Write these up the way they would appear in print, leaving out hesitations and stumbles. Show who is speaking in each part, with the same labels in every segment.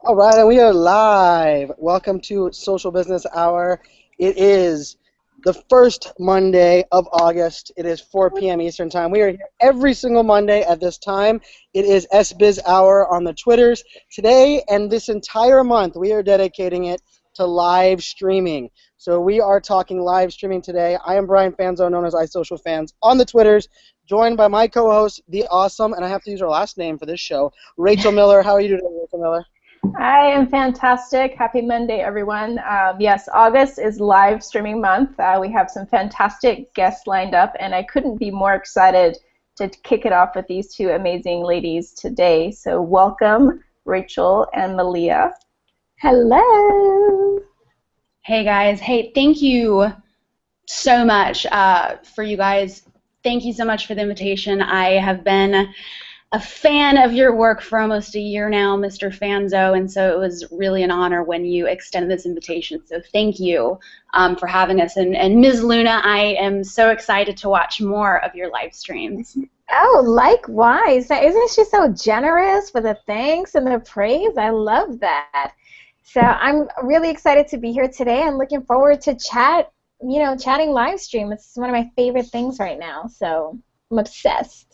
Speaker 1: All right, and we are live. Welcome to Social Business Hour. It is the first Monday of August. It is 4 p.m. Eastern Time. We are here every single Monday at this time. It is SBiz Hour on the Twitters. Today and this entire month, we are dedicating it to live streaming. So we are talking live streaming today. I am Brian Fanzo, known as iSocialFans on the Twitters, joined by my co-host, the awesome, and I have to use her last name for this show, Rachel Miller. How are you today, Rachel Miller?
Speaker 2: I am fantastic. Happy Monday, everyone. Yes, August is live streaming month. We have some fantastic guests lined up, and I couldn't be more excited to kick it off with these two amazing ladies today. So welcome, Rachel and Malia.
Speaker 3: Hello.
Speaker 4: Hey guys. Hey, thank you so much for you guys. Thank you so much for the invitation. I have been a fan of your work for almost a year now, Mr. Fanzo, and so it was really an honor when you extended this invitation. So thank you for having us. And Ms. Luna, I am so excited to watch more of your live streams.
Speaker 3: Oh, likewise. Isn't she so generous with the thanks and the praise? I love that. So I'm really excited to be here today and looking forward to chatting live stream. It's one of my favorite things right now, so I'm obsessed.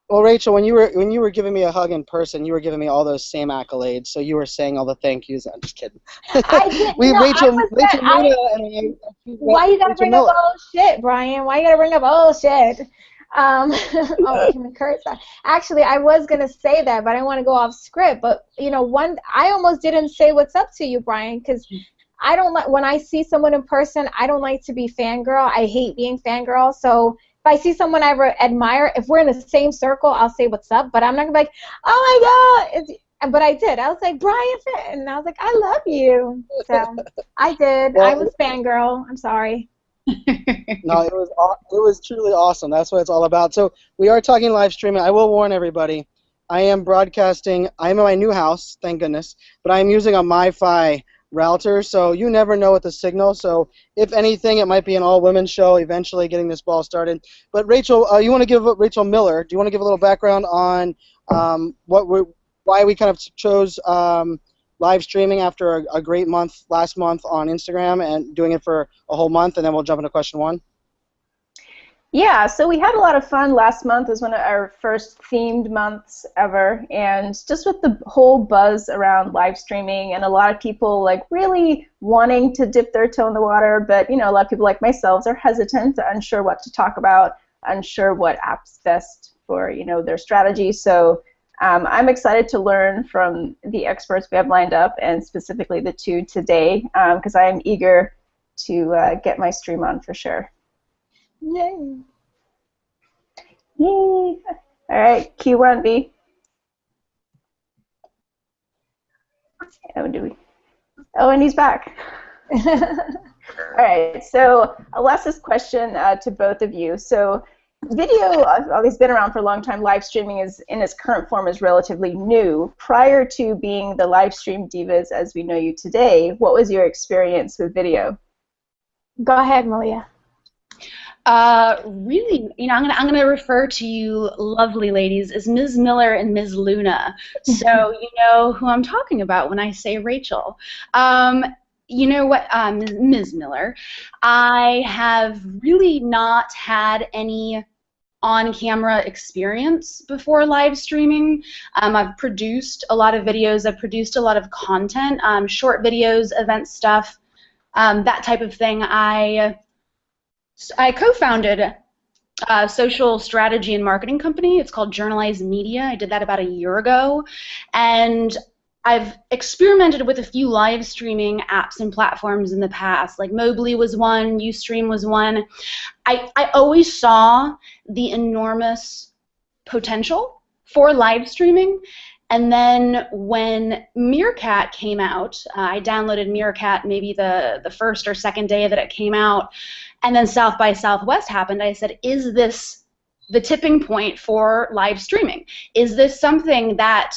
Speaker 1: Well, Rachel, when you were giving me a hug in person, you were giving me all those same accolades. So you were saying all the thank yous. I'm just kidding.
Speaker 3: I did.
Speaker 1: Rachel Miller and
Speaker 3: why you gotta
Speaker 1: Rachel
Speaker 3: bring
Speaker 1: Miller.
Speaker 3: up old shit, Brian? Why you gotta bring up old shit? Oh, can we curse that? Actually, I was gonna say that, but I want to go off script. But I almost didn't say what's up to you, Brian, because I don't like when I see someone in person. I don't like to be fangirl. I hate being fangirl. So if I see someone I admire, if we're in the same circle, I'll say what's up. But I'm not gonna be like, oh my God. But I did. I was like, Brian, and I was like, I love you. So I did.
Speaker 1: Well,
Speaker 3: I was fangirl. I'm sorry.
Speaker 1: No, it was truly awesome. That's what it's all about. So we are talking live streaming. I will warn everybody. I am broadcasting. I'm in my new house, thank goodness, but I'm using a MiFi router, so you never know with the signal. So if anything, it might be an all-women show eventually getting this ball started. But Rachel, you want to give Rachel Miller? Do you want to give a little background on why we kind of chose live streaming after a great month last month on Instagram and doing it for a whole month, and then we'll jump into question one?
Speaker 2: Yeah, so we had a lot of fun. Last month was one of our first themed months ever, and just with the whole buzz around live streaming and a lot of people like really wanting to dip their toe in the water, but a lot of people like myself are hesitant, unsure what to talk about, unsure what app's best for their strategy. So I'm excited to learn from the experts we have lined up, and specifically the two today, because I am eager to get my stream on for sure.
Speaker 3: Yay.
Speaker 2: Yay. All right, Q1B. Oh, and he's back. All right, so I'll ask this question to both of you. So video, it's been around for a long time. Live streaming is in its current form is relatively new. Prior to being the live stream divas as we know you today, what was your experience with video?
Speaker 3: Go ahead, Malia.
Speaker 4: Really, I'm gonna refer to you lovely ladies as Ms. Miller and Ms. Luna. So you know who I'm talking about when I say Rachel. You know what, Ms. Miller, I have really not had any on-camera experience before live streaming. I've produced a lot of videos. I've produced a lot of content, short videos, event stuff, that type of thing. I co-founded a social strategy and marketing company. It's called Journalized Media. I did that about a year ago, and I've experimented with a few live streaming apps and platforms in the past, like Mobly was one, Ustream was one. I always saw the enormous potential for live streaming, and then when Meerkat came out, I downloaded Meerkat maybe the first or second day that it came out, and then South by Southwest happened. I said, is this the tipping point for live streaming? Is this something that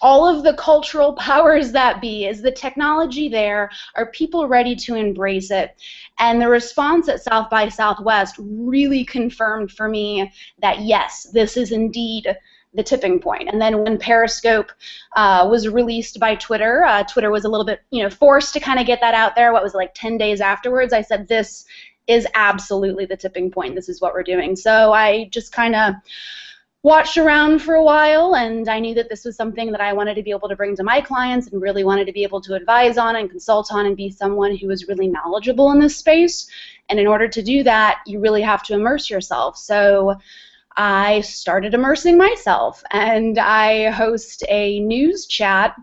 Speaker 4: all of the cultural powers that be, is the technology there? Are people ready to embrace it? And the response at South by Southwest really confirmed for me that yes, this is indeed the tipping point. And then when Periscope was released by Twitter, Twitter was a little bit, forced to kind of get that out there. What was it, like 10 days afterwards? I said, this is absolutely the tipping point. This is what we're doing. So I just kind of watched around for a while, and I knew that this was something that I wanted to be able to bring to my clients and really wanted to be able to advise on and consult on and be someone who was really knowledgeable in this space. And in order to do that, you really have to immerse yourself. So I started immersing myself, and I host a news chat,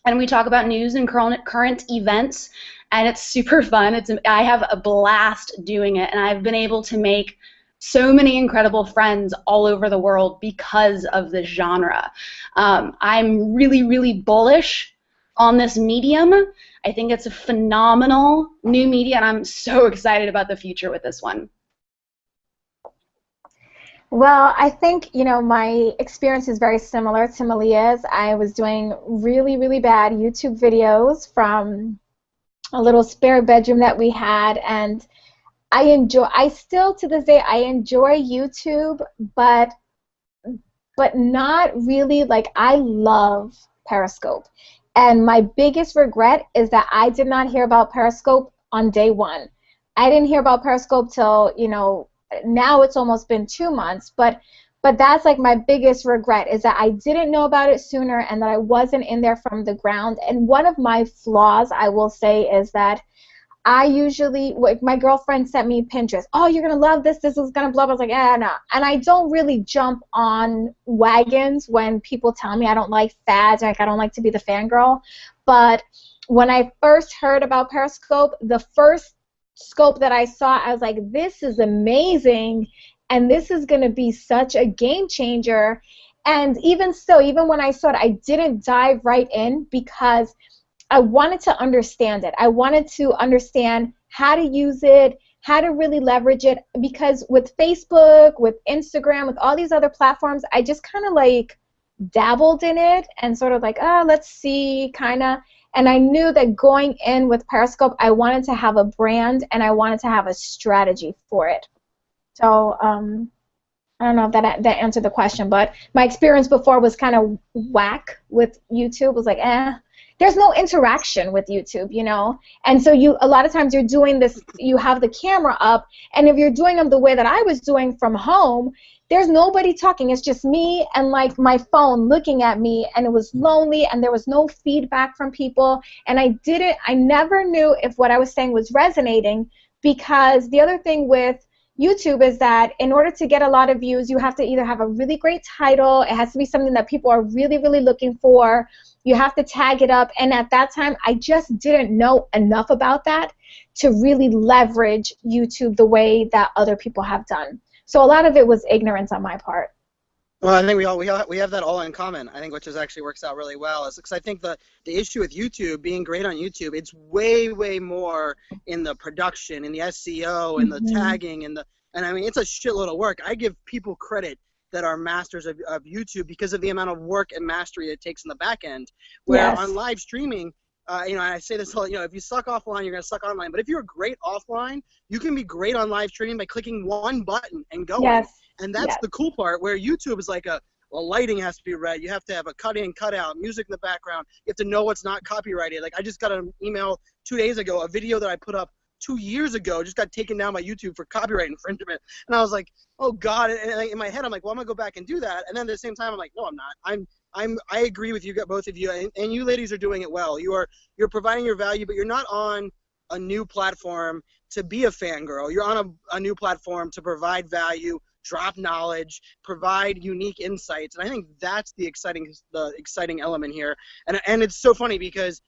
Speaker 4: and we talk about news and current events, and it's super fun. I have a blast doing it, and I've been able to make so many incredible friends all over the world because of this genre. I'm really, really bullish on this medium. I think it's a phenomenal new media, and I'm so excited about the future with this one.
Speaker 3: Well, I think, my experience is very similar to Malia's. I was doing really, really bad YouTube videos from a little spare bedroom that we had, and I still to this day, I enjoy YouTube, but not really. Like, I love Periscope. And my biggest regret is that I did not hear about Periscope on day one. I didn't hear about Periscope till, now it's almost been 2 months, but that's like my biggest regret, is that I didn't know about it sooner and that I wasn't in there from the ground. And one of my flaws, I will say, is that I usually, my girlfriend sent me Pinterest. Oh, you're going to love this. This is going to blow up. I was like, no. And I don't really jump on wagons when people tell me I don't like fads, like I don't like to be the fangirl. But when I first heard about Periscope, the first scope that I saw, I was like, this is amazing, and this is going to be such a game changer. And even so, even when I saw it, I didn't dive right in because I wanted to understand it. I wanted to understand how to use it, how to really leverage it, because with Facebook, with Instagram, with all these other platforms, I just kind of like dabbled in it and sort of like, let's see, kind of. And I knew that going in with Periscope, I wanted to have a brand and I wanted to have a strategy for it. So I don't know if that answered the question, but my experience before was kind of whack with YouTube. It was like, there's no interaction with YouTube, And so a lot of times you're doing this, you have the camera up, and if you're doing them the way that I was doing from home, there's nobody talking. It's just me and like my phone looking at me, and it was lonely, and there was no feedback from people, and I never knew if what I was saying was resonating, because the other thing with YouTube is that in order to get a lot of views, you have to either have a really great title, it has to be something that people are really, really looking for, you have to tag it up, and at that time, I just didn't know enough about that to really leverage YouTube the way that other people have done. So a lot of it was ignorance on my part.
Speaker 1: Well, I think we have that all in common. I think, which is actually works out really well, is because I think the issue with YouTube, being great on YouTube, it's way, way more in the production, in the SEO, in the tagging, and I mean, it's a shitload of work. I give people credit that are masters of YouTube because of the amount of work and mastery it takes in the back end. Where on live streaming, and I say this all, if you suck offline, you're going to suck online. But if you're great offline, you can be great on live streaming by clicking one button and going.
Speaker 3: Yes.
Speaker 1: And that's the cool part, where YouTube is like lighting has to be right. You have to have a cut in, cut out, music in the background. You have to know what's not copyrighted. Like, I just got an email 2 days ago, a video that I put up 2 years ago just got taken down by YouTube for copyright infringement. And I was like, oh God. And in my head, I'm like, well, I'm going to go back and do that. And then at the same time, I'm like, no, I'm not. I agree with you, both of you, and you ladies are doing it well. You're providing your value, but you're not on a new platform to be a fangirl. You're on a new platform to provide value, drop knowledge, provide unique insights, and I think that's the exciting element here. And it's so funny because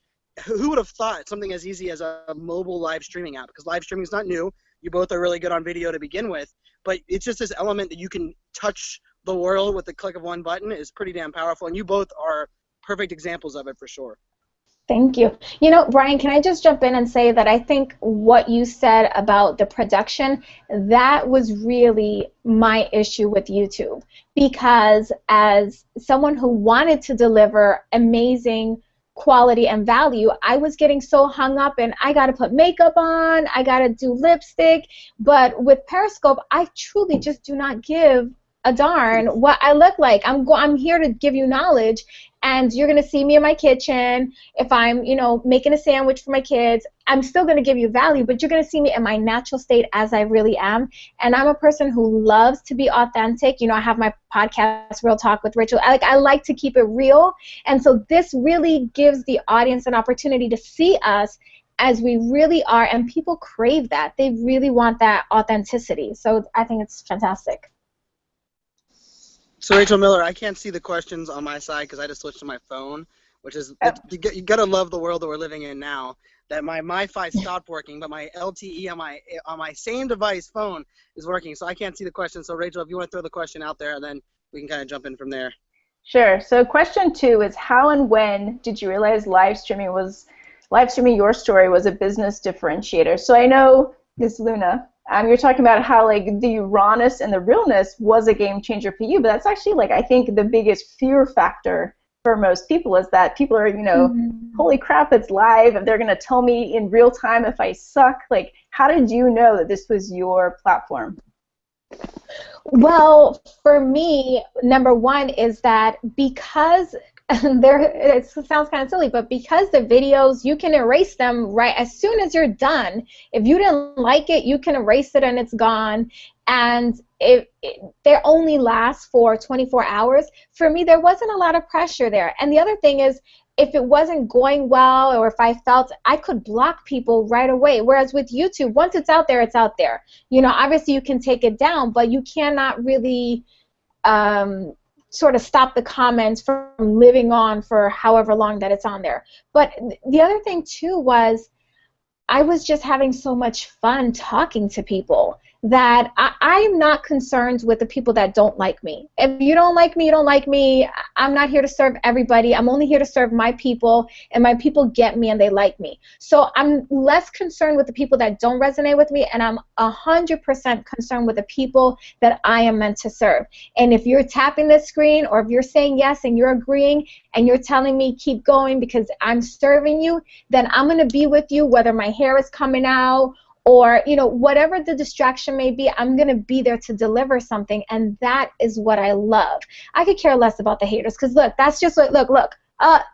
Speaker 1: who would have thought something as easy as a mobile live streaming app? Because live streaming is not new. You both are really good on video to begin with, but it's just this element that you can touch the world with the click of one button is pretty damn powerful, and you both are perfect examples of it for sure.
Speaker 3: Thank you. Brian, can I just jump in and say that I think what you said about the production, that was really my issue with YouTube, because as someone who wanted to deliver amazing quality and value, I was getting so hung up in I got to put makeup on, I got to do lipstick, but with Periscope, I truly just do not give a darn what I look like. I'm here to give you knowledge, and you're going to see me in my kitchen. If I'm, making a sandwich for my kids, I'm still going to give you value, but you're going to see me in my natural state as I really am. And I'm a person who loves to be authentic. I have my podcast, Real Talk with Rachel. I like to keep it real. And so this really gives the audience an opportunity to see us as we really are, and people crave that. They really want that authenticity. So I think it's fantastic.
Speaker 1: So Rachel Miller, I can't see the questions on my side because I just switched to my phone, which is, you got to love the world that we're living in now, that my MiFi stopped working, but my LTE on my same device phone is working, so I can't see the question. So Rachel, if you want to throw the question out there, then we can kind of jump in from there. Sure.
Speaker 2: So question 2 is, how and when did you realize live streaming your story was a business differentiator? So I know, Ms. Luna, you're talking about how the rawness and the realness was a game changer for you, but that's actually I think the biggest fear factor for most people is that people are, holy crap, it's live, and they're going to tell me in real time if I suck. How did you know that this was your platform?
Speaker 3: Well, for me, number one is that because it sounds kind of silly, but because the videos, you can erase them right as soon as you're done. If you didn't like it, you can erase it and it's gone. And they only last for 24 hours. For me, there wasn't a lot of pressure there. And the other thing is, if it wasn't going well, or if I felt, I could block people right away. Whereas with YouTube, once it's out there, it's out there. Obviously you can take it down, but you cannot really sort of stop the comments from living on for however long that it's on there. But the other thing too was I was just having so much fun talking to people that I'm not concerned with the people that don't like me. If you don't like me, you don't like me. I'm not here to serve everybody. I'm only here to serve my people, and my people get me and they like me. So I'm less concerned with the people that don't resonate with me, and I'm 100% concerned with the people that I am meant to serve. And if you're tapping the screen, or if you're saying yes and you're agreeing and you're telling me keep going because I'm serving you, then I'm going to be with you whether my hair is coming out or whatever the distraction may be. I'm going to be there to deliver something, and that is what I love. I could care less about the haters, because look, that's just what, look,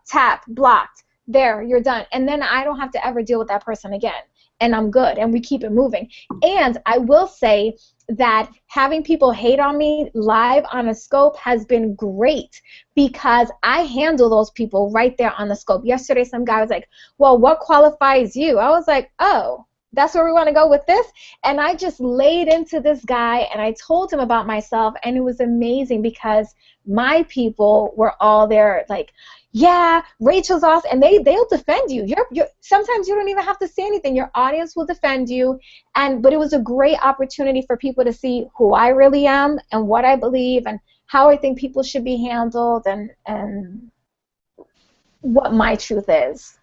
Speaker 3: tap, blocked, there, you're done. And then I don't have to ever deal with that person again, and I'm good, and we keep it moving. And I will say that having people hate on me live on a scope has been great, because I handle those people right there on the scope. Yesterday, some guy was like, well, what qualifies you? I was like, oh, that's where we want to go with this? And I just laid into this guy, and I told him about myself, and it was amazing because my people were all there like, yeah, Rachel's awesome, and they'll defend you. Sometimes you don't even have to say anything. Your audience will defend you, but it was a great opportunity for people to see who I really am and what I believe and how I think people should be handled and what my truth is.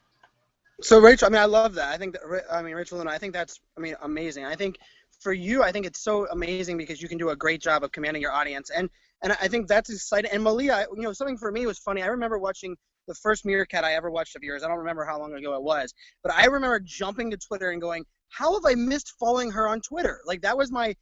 Speaker 1: So Rachel, I love that. I think Rachel and I think that's, amazing. I think for you, I think it's so amazing because you can do a great job of commanding your audience, and I think that's exciting. And Malia, something for me was funny. I remember watching the first Meerkat I ever watched of yours. I don't remember how long ago it was, but I remember jumping to Twitter and going, how have I missed following her on Twitter? That was my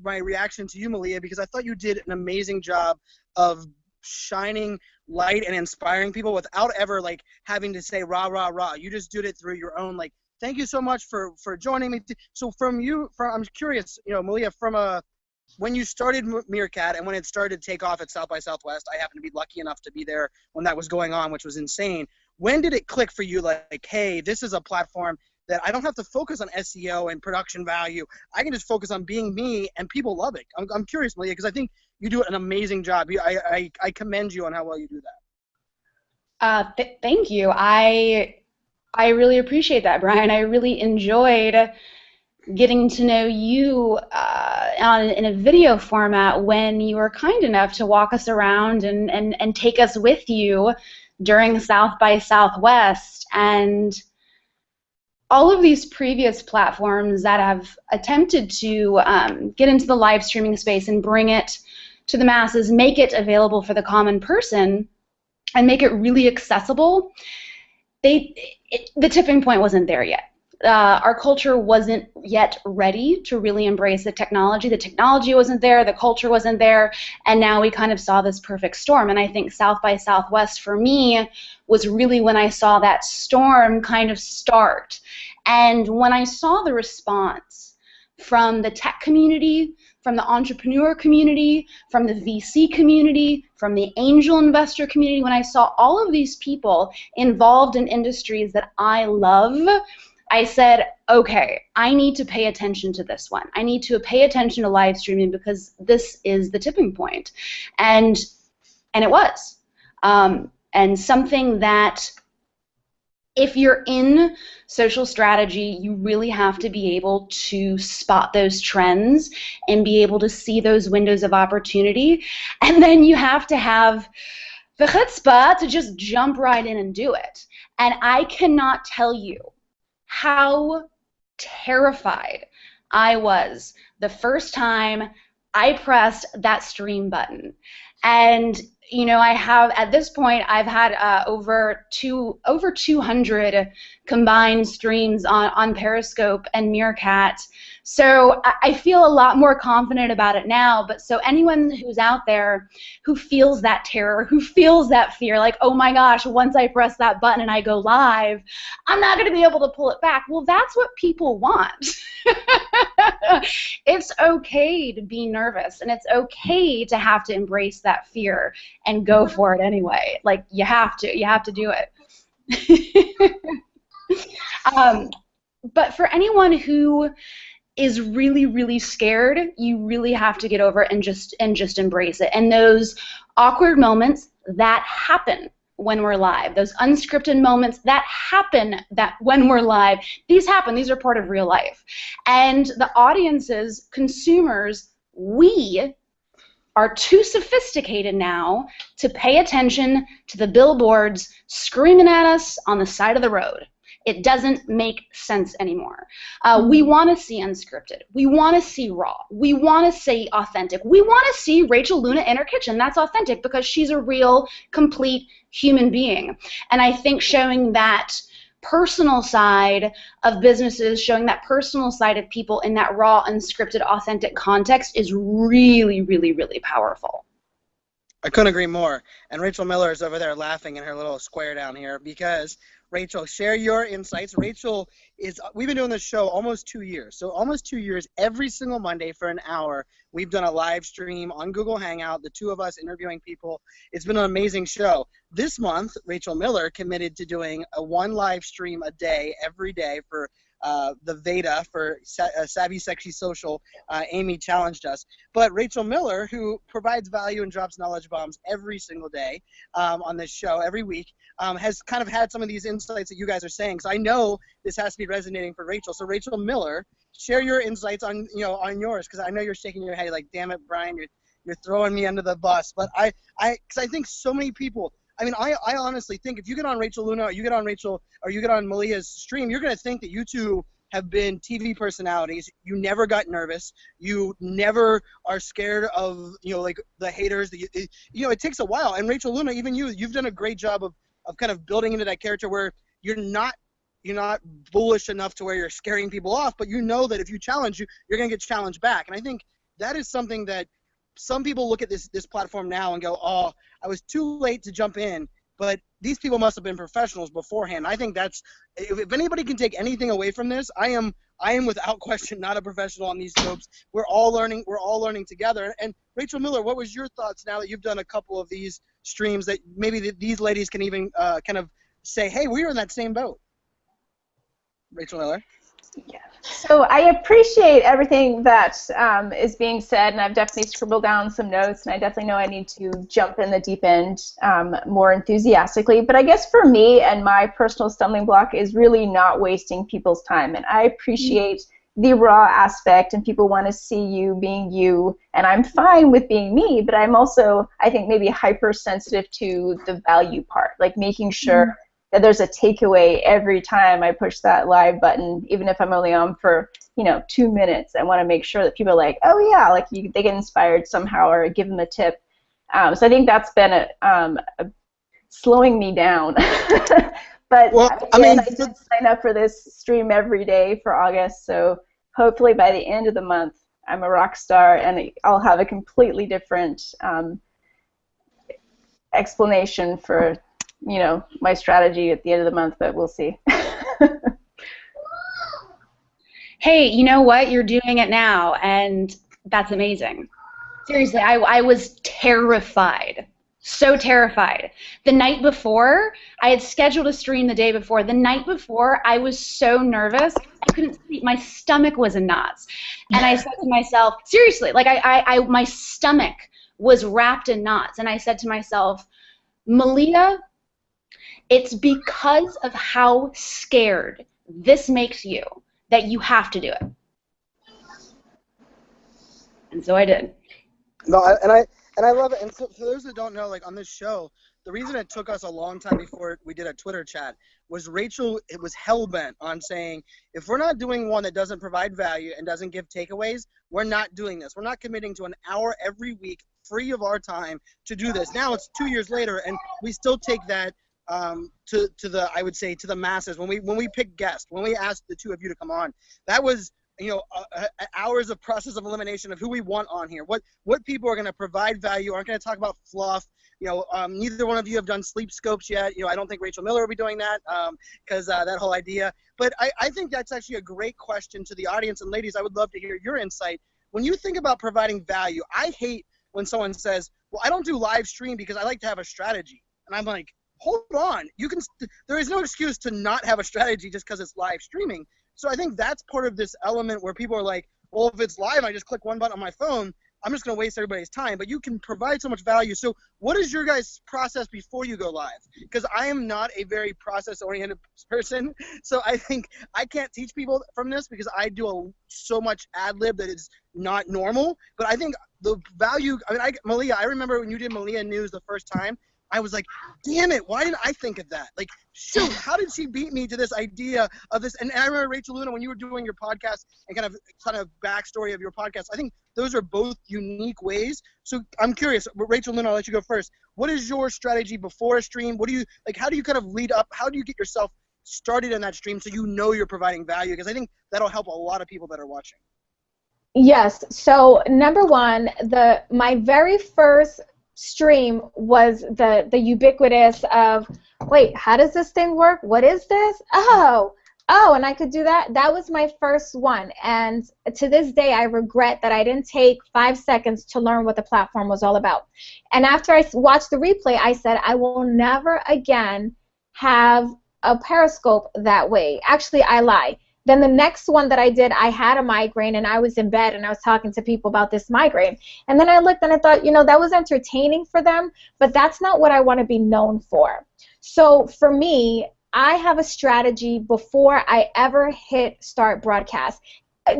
Speaker 1: reaction to you, Malia, because I thought you did an amazing job of shining light and inspiring people without ever having to say rah rah rah. You just did it through your own thank you so much for joining me. So I'm curious, Malia, from when you started Meerkat and when it started to take off at South by Southwest, I happened to be lucky enough to be there when that was going on, which was insane. When did it click for you hey, this is a platform that I don't have to focus on SEO and production value. I can just focus on being me, and people love it. I'm curious, Malia, because I think you do an amazing job. I commend you on how well you do that.
Speaker 4: Thank you. I really appreciate that, Brian. I really enjoyed getting to know you in a video format when you were kind enough to walk us around and take us with you during South by Southwest. And all of these previous platforms that have attempted to get into the live streaming space and bring it to the masses, make it available for the common person, and make it really accessible, the tipping point wasn't there yet. our culture wasn't yet ready to really embrace the technology. The technology wasn't there, the culture wasn't there, and now we kind of saw this perfect storm. And I think South by Southwest for me was really when I saw that storm kind of start. And when I saw the response from the tech community, from the entrepreneur community, from the VC community, from the angel investor community, when I saw all of these people involved in industries that I love, I said, okay, I need to pay attention to this one. I need to pay attention to live streaming because this is the tipping point. And it was. And something that if you're in social strategy, you really have to be able to spot those trends and be able to see those windows of opportunity. And then you have to have the chutzpah to just jump right in and do it. And I cannot tell you how terrified I was the first time I pressed that stream button. And you know, I have at this point I've had over 200 combined streams on Periscope and Meerkat. So I feel a lot more confident about it now. But so anyone who's out there who feels that terror, who feels that fear, like, oh my gosh, once I press that button and I go live, I'm not going to be able to pull it back. Well, that's what people want. It's okay to be nervous, and it's okay to have to embrace that fear and go for it anyway. Like, you have to do it. But for anyone who is really, really scared, you really have to get over it and just embrace it. And those awkward moments that happen when we're live, those unscripted moments that happen that when we're live, these happen. These are part of real life. And the audiences, consumers, we are too sophisticated now to pay attention to the billboards screaming at us on the side of the road. It doesn't make sense anymore. We want to see unscripted. We want to see raw. We want to see authentic. We want to see Rachel Luna in her kitchen. That's authentic because she's a real, complete human being. And I think showing that personal side of businesses, showing that personal side of people in that raw, unscripted, authentic context is really, really, really powerful.
Speaker 1: I couldn't agree more. And Rachel Miller is over there laughing in her little square down here because, Rachel, share your insights. Rachel we've been doing this show almost 2 years. So almost 2 years, every single Monday for an hour, we've done a live stream on Google Hangout, the two of us interviewing people. It's been an amazing show. This month, Rachel Miller committed to doing one live stream a day, every day for the Veda for Savvy Sexy Social. Amy challenged us. But Rachel Miller, who provides value and drops knowledge bombs every single day on this show, every week, has kind of had some of these insights that you guys are saying. So I know this has to be resonating for Rachel. So Rachel Miller, share your insights on yours, because I know you're shaking your head like, damn it, Brian, you're throwing me under the bus. But I think so many people. I mean, I honestly think if you get on Rachel Luna, or you get on Malia's stream, you're going to think that you two have been TV personalities. You never got nervous. You never are scared of, like the haters. It takes a while. And Rachel Luna, even you've done a great job of kind of building into that character where you're not bullish enough to where you're scaring people off, but you know that if you challenge, you're going to get challenged back. And I think that is something that some people look at this platform now and go, oh, I was too late to jump in, but these people must have been professionals beforehand. I think that's, if anybody can take anything away from this, I am without question not a professional on these scopes. We're all learning together. And Rachel Miller, what was your thoughts now that you've done a couple of these streams that maybe these ladies can even kind of say, hey, we were in that same boat? Rachel Miller?
Speaker 2: Yeah. So I appreciate everything that is being said, and I've definitely scribbled down some notes, and I definitely know I need to jump in the deep end more enthusiastically. But I guess for me and my personal stumbling block is really not wasting people's time, and I appreciate the raw aspect, and people want to see you being you, and I'm fine with being me, but I'm also, I think, maybe hypersensitive to the value part, like making sure that there's a takeaway every time I push that live button, even if I'm only on for 2 minutes. I want to make sure that people are like, oh yeah, like they get inspired somehow, or give them a tip. So I think that's been slowing me down. But
Speaker 1: Well, I
Speaker 2: again,
Speaker 1: mean,
Speaker 2: I did sign up for this stream every day for August, so hopefully by the end of the month, I'm a rock star, and I'll have a completely different explanation for, you know, my strategy at the end of the month, but we'll see.
Speaker 4: Hey, you know what? You're doing it now, and that's amazing. Seriously, I was terrified. So terrified. The night before, I had scheduled a stream the day before. The night before, I was so nervous, I couldn't sleep. My stomach was in knots. And I said to myself, seriously, like my stomach was wrapped in knots. And I said to myself, Malia, it's because of how scared this makes you that you have to do it. And so I did.
Speaker 1: No, and I love it. And so, for those that don't know, like on this show, the reason it took us a long time before we did a Twitter chat was Rachel. It was hell-bent on saying, if we're not doing one that doesn't provide value and doesn't give takeaways, we're not doing this. We're not committing to an hour every week, free of our time, to do this. Now it's 2 years later, and we still take that to the, I would say, to the masses. When we pick guests, when we asked the two of you to come on, that was, you know, hours of process of elimination of who we want on here. What people are going to provide value, aren't going to talk about fluff. You know, neither one of you have done sleep scopes yet. You know, I don't think Rachel Miller will be doing that because that whole idea. But I think that's actually a great question to the audience. And ladies, I would love to hear your insight. When you think about providing value, I hate when someone says, well, I don't do live stream because I like to have a strategy. And I'm like, hold on. There is no excuse to not have a strategy just because it's live streaming. So I think that's part of this element where people are like, well, if it's live, I just click one button on my phone, I'm just going to waste everybody's time. But you can provide so much value. So what is your guys' process before you go live? Because I am not a very process-oriented person. So I think I can't teach people from this because I do so much ad-lib that is not normal. But I think the value, I mean, Malia, I remember when you did Malia News the first time, I was like, damn it, why didn't I think of that? Like, shoot, how did she beat me to this idea of this? And I remember, Rachel Luna, when you were doing your podcast and kind of backstory of your podcast, I think those are both unique ways. So I'm curious, Rachel Luna, I'll let you go first. What is your strategy before a stream? How do you kind of lead up? How do you get yourself started in that stream so you know you're providing value? Because I think that'll help a lot of people that are watching.
Speaker 3: Yes. So number one, my very first stream was the ubiquitous of, wait, how does this thing work? What is this? Oh, and I could do that. That was my first one. And to this day, I regret that I didn't take 5 seconds to learn what the platform was all about. And after I watched the replay, I said, I will never again have a Periscope that way. Actually, I lie. Then the next one that I did, I had a migraine, and I was in bed, and I was talking to people about this migraine. And then I looked, and I thought, you know, that was entertaining for them, but that's not what I want to be known for. So for me, I have a strategy before I ever hit start broadcast,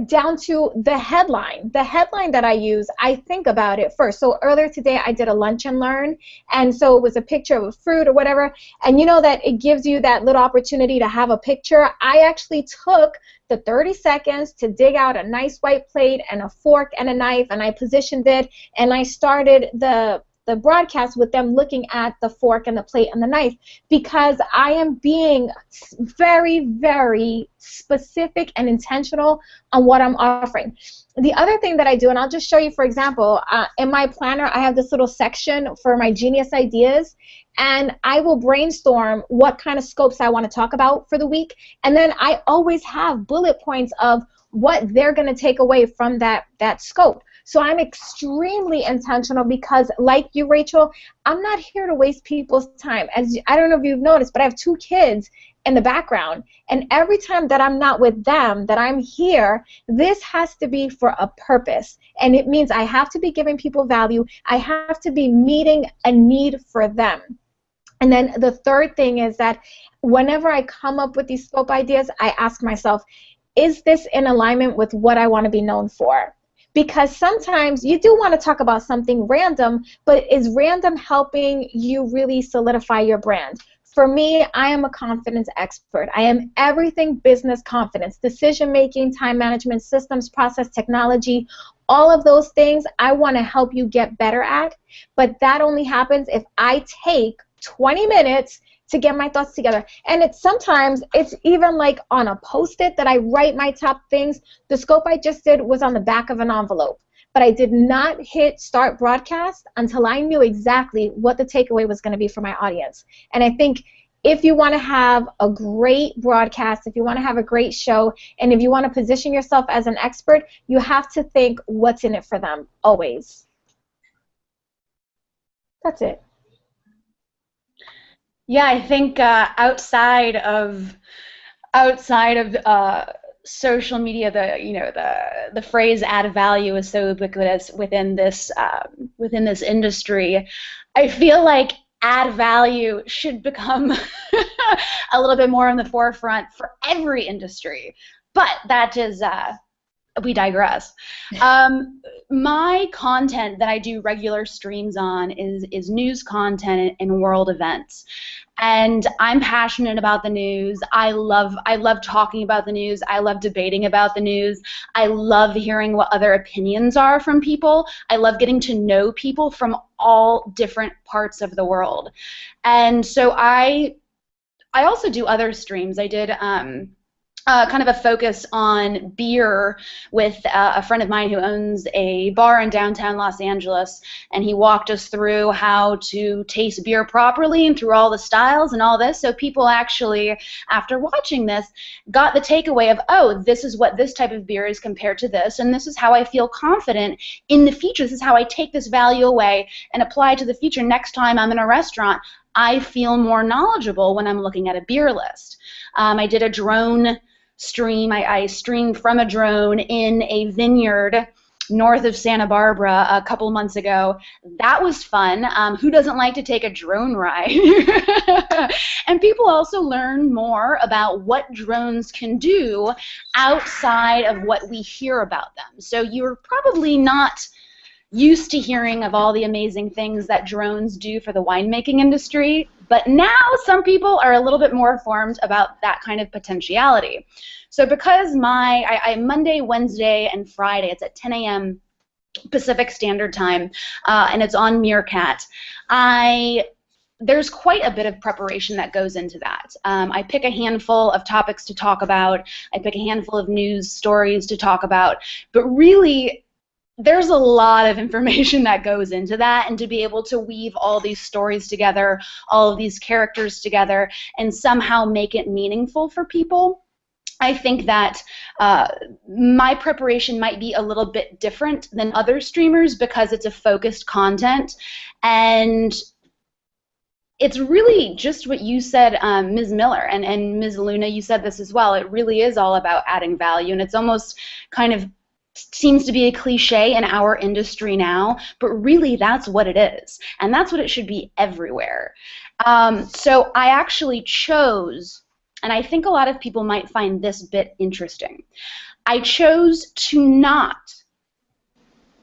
Speaker 3: down to the headline. The headline that I use, I think about it first. So earlier today, I did a lunch and learn, and so it was a picture of a fruit or whatever, and you know that it gives you that little opportunity to have a picture. I actually took the 30 seconds to dig out a nice white plate and a fork and a knife, and I positioned it, and I started the broadcast with them looking at the fork and the plate and the knife, because I am being very, very specific and intentional on what I'm offering. The other thing that I do, and I'll just show you, for example, in my planner, I have this little section for my genius ideas, and I will brainstorm what kind of scopes I want to talk about for the week, and then I always have bullet points of what they're going to take away from that scope. So I'm extremely intentional because, like you, Rachel, I'm not here to waste people's time. As I don't know if you've noticed, but I have 2 kids in the background, and every time that I'm not with them, that I'm here, this has to be for a purpose, and it means I have to be giving people value. I have to be meeting a need for them. And then the third thing is that whenever I come up with these scope ideas, I ask myself, is this in alignment with what I want to be known for? Because sometimes you do want to talk about something random, but is random helping you really solidify your brand? For me, I am a confidence expert. I am everything business confidence, decision-making, time management, systems, process, technology, all of those things I want to help you get better at, but that only happens if I take 20 minutes to get my thoughts together. And sometimes it's even like on a Post-it that I write my top things. The scope I just did was on the back of an envelope, but I did not hit start broadcast until I knew exactly what the takeaway was going to be for my audience. And I think if you want to have a great broadcast, if you want to have a great show, and if you want to position yourself as an expert, you have to think what's in it for them, always. That's it.
Speaker 4: Yeah, I think outside of social media, the phrase "add value" is so ubiquitous within this industry. I feel like add value should become a little bit more in the forefront for every industry. But that is, we digress. My content that I do regular streams on is news content and world events. And I'm passionate about the news. I love talking about the news. I love debating about the news. I love hearing what other opinions are from people. I love getting to know people from all different parts of the world. And so I also do other streams. I did kind of a focus on beer with a friend of mine who owns a bar in downtown Los Angeles, and he walked us through how to taste beer properly and through all the styles and all this. So people actually, after watching this, got the takeaway of, oh, this is what this type of beer is compared to this, and this is how I feel confident in the future. This is how I take this value away and apply it to the future. Next time I'm in a restaurant, I feel more knowledgeable when I'm looking at a beer list. I did a drone stream. I streamed from a drone in a vineyard north of Santa Barbara a couple months ago. That was fun. Who doesn't like to take a drone ride? And people also learn more about what drones can do outside of what we hear about them. So you're probably not used to hearing of all the amazing things that drones do for the winemaking industry, but now some people are a little bit more informed about that kind of potentiality. So because I Monday, Wednesday, and Friday, it's at 10 a.m. Pacific Standard Time, and it's on Meerkat, there's quite a bit of preparation that goes into that. I pick a handful of topics to talk about. I pick a handful of news stories to talk about, but really, there's a lot of information that goes into that, and to be able to weave all these stories together, all of these characters together, and somehow make it meaningful for people, I think that my preparation might be a little bit different than other streamers because it's a focused content, and it's really just what you said, Ms. Miller, and Ms. Luna, you said this as well. It really is all about adding value, and it's almost kind of seems to be a cliche in our industry now, but really that's what it is, and that's what it should be everywhere. So I actually chose, and I think a lot of people might find this bit interesting, I chose to not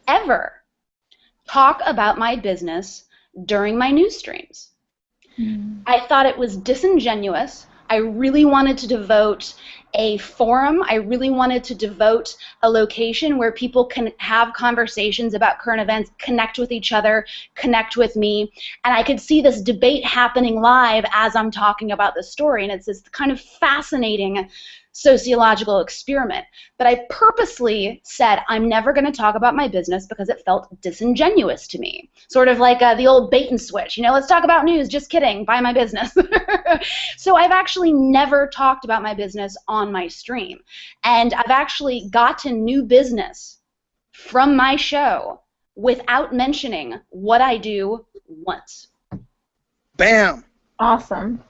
Speaker 4: ever talk about my business during my news streams. I thought it was disingenuous. I really wanted to devote a forum. I really wanted to devote a location where people can have conversations about current events, connect with each other, connect with me, and I could see this debate happening live as I'm talking about the story, and it's this kind of fascinating sociological experiment. But I purposely said I'm never going to talk about my business because it felt disingenuous to me. Sort of like the old bait and switch, you know, let's talk about news, just kidding, buy my business. So I've actually never talked about my business on my stream. And I've actually gotten new business from my show without mentioning what I do once.
Speaker 1: Bam.
Speaker 3: Awesome.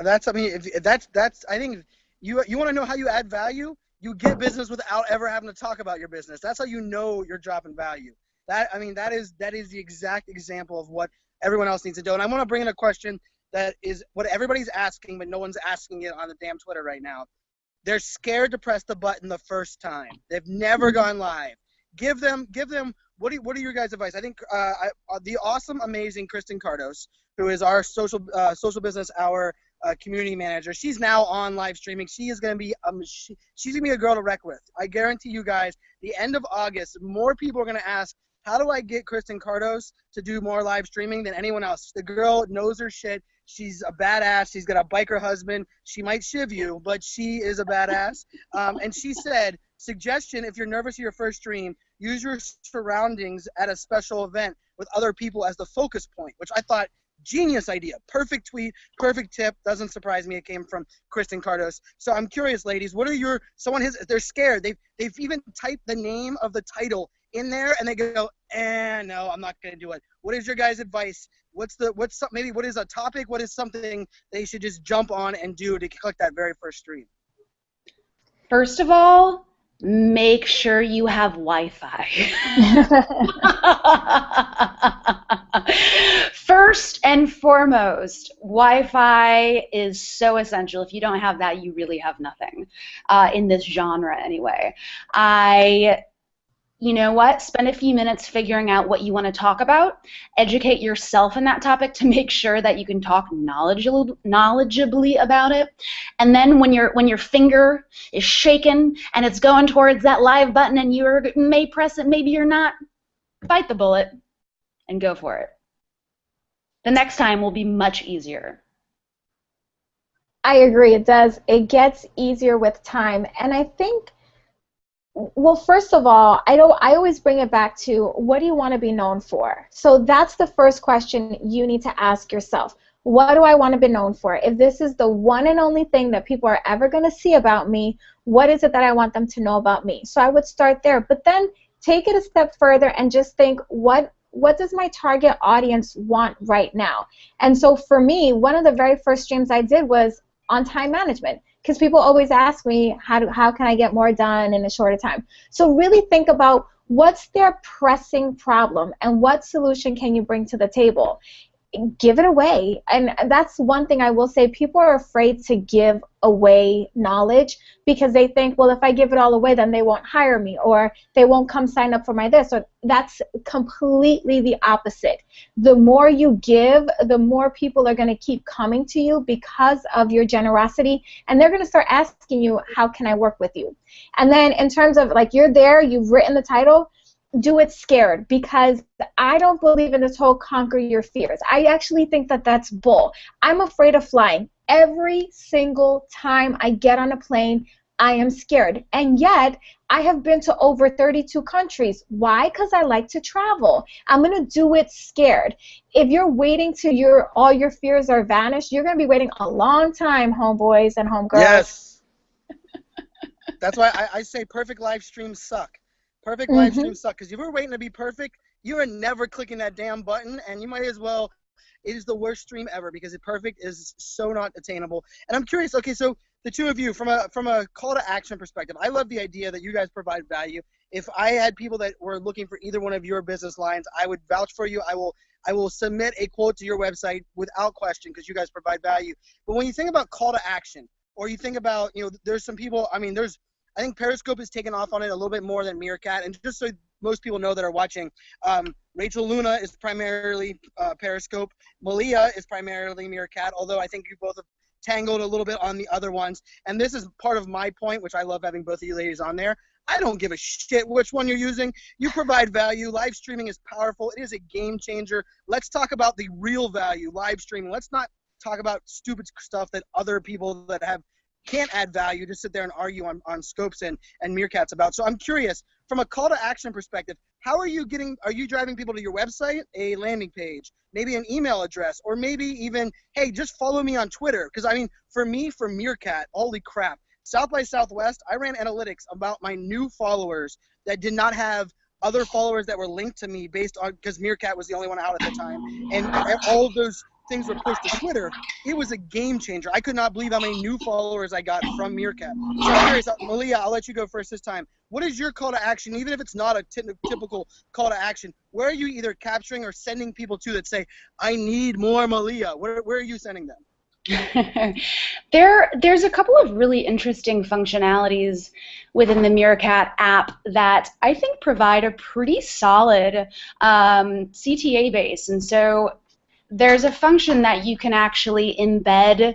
Speaker 1: That's, I mean, that's I think you want to know how you add value? You get business without ever having to talk about your business. That's how you know you're dropping value. That is the exact example of what everyone else needs to do. And I want to bring in a question that is what everybody's asking, but no one's asking it on the damn Twitter right now. They're scared to press the button the first time. They've never gone live. Give them. What are your guys' advice? I think the awesome, amazing Kristen Cardos, who is our social business hour community manager. She's now on live streaming. She is going to be she's going to be a girl to wreck with. I guarantee you guys, the end of August, more people are going to ask how do I get Kristen Cardos to do more live streaming than anyone else? The girl knows her shit. She's a badass. She's got a biker husband. She might shiv you, but she is a badass. And she said, suggestion, if you're nervous for your first stream, use your surroundings at a special event with other people as the focus point, which I thought, genius idea. Perfect tweet, perfect tip. Doesn't surprise me. It came from Kristen Cardos. So I'm curious, ladies, what are your, they're scared. They've even typed the name of the title in there and they go, no, I'm not going to do it. What is your guys' advice? What is a topic? What is something they should just jump on and do to click that very first stream?
Speaker 4: First of all, make sure you have Wi-Fi. First and foremost, Wi-Fi is so essential. If you don't have that, you really have nothing in this genre anyway. You know what? Spend a few minutes figuring out what you want to talk about. Educate yourself in that topic to make sure that you can talk knowledgeably about it. And then when your finger is shaking and it's going towards that live button and you may press it, maybe you're not, bite the bullet and go for it. The next time will be much easier.
Speaker 3: I agree, it does. It gets easier with time. And I think, well, first of all, I always bring it back to, what do you want to be known for? So that's the first question you need to ask yourself. What do I want to be known for? If this is the one and only thing that people are ever going to see about me, what is it that I want them to know about me? So I would start there, but then take it a step further and just think, what does my target audience want right now? And so for me, one of the very first streams I did was on time management, because people always ask me, how can I get more done in a shorter time? So really think about what's their pressing problem and what solution can you bring to the table. Give it away. And that's one thing I will say. People are afraid to give away knowledge because they think, well, if I give it all away, then they won't hire me or they won't come sign up for my this. So that's completely the opposite. The more you give, the more people are going to keep coming to you because of your generosity, and they're going to start asking you, how can I work with you? And then in terms of, like, you're there, you've written the title, do it scared, because I don't believe in this whole conquer your fears. I actually think that that's bull. I'm afraid of flying. Every single time I get on a plane, I am scared. And yet, I have been to over 32 countries. Why? Because I like to travel. I'm going to do it scared. If you're waiting till all your fears are vanished, you're going to be waiting a long time, homeboys and homegirls.
Speaker 1: Yes. That's why I say perfect live streams suck. Perfect live streams suck, because if you're waiting to be perfect, you are never clicking that damn button, and you might as well. It is the worst stream ever because perfect is so not attainable. And I'm curious. Okay, so the two of you, from a call to action perspective, I love the idea that you guys provide value. If I had people that were looking for either one of your business lines, I would vouch for you. I will submit a quote to your website without question because you guys provide value. But when you think about call to action, or you think about, there's some people. I think Periscope has taken off on it a little bit more than Meerkat. And just so most people know that are watching, Rachel Luna is primarily Periscope. Malia is primarily Meerkat, although I think you both have tangled a little bit on the other ones. And this is part of my point, which I love having both of you ladies on there. I don't give a shit which one you're using. You provide value. Live streaming is powerful. It is a game changer. Let's talk about the real value, live streaming. Let's not talk about stupid stuff that other people that can't add value, just sit there and argue on scopes and meerkats about. So I'm curious, from a call to action perspective, are you driving people to your website, a landing page, maybe an email address, or maybe even, hey, just follow me on Twitter? Because for me, for Meerkat, holy crap, South by Southwest, I ran analytics about my new followers that did not have other followers that were linked to me based on, because Meerkat was the only one out at the time, and all of those things were pushed to Twitter. It was a game changer. I could not believe how many new followers I got from Meerkat. So I'm curious, Malia, I'll let you go first this time. What is your call to action, even if it's not a typical call to action? Where are you either capturing or sending people to that say, I need more Malia? Where are you sending them?
Speaker 4: There's a couple of really interesting functionalities within the Meerkat app that I think provide a pretty solid CTA base. And so there's a function that you can actually embed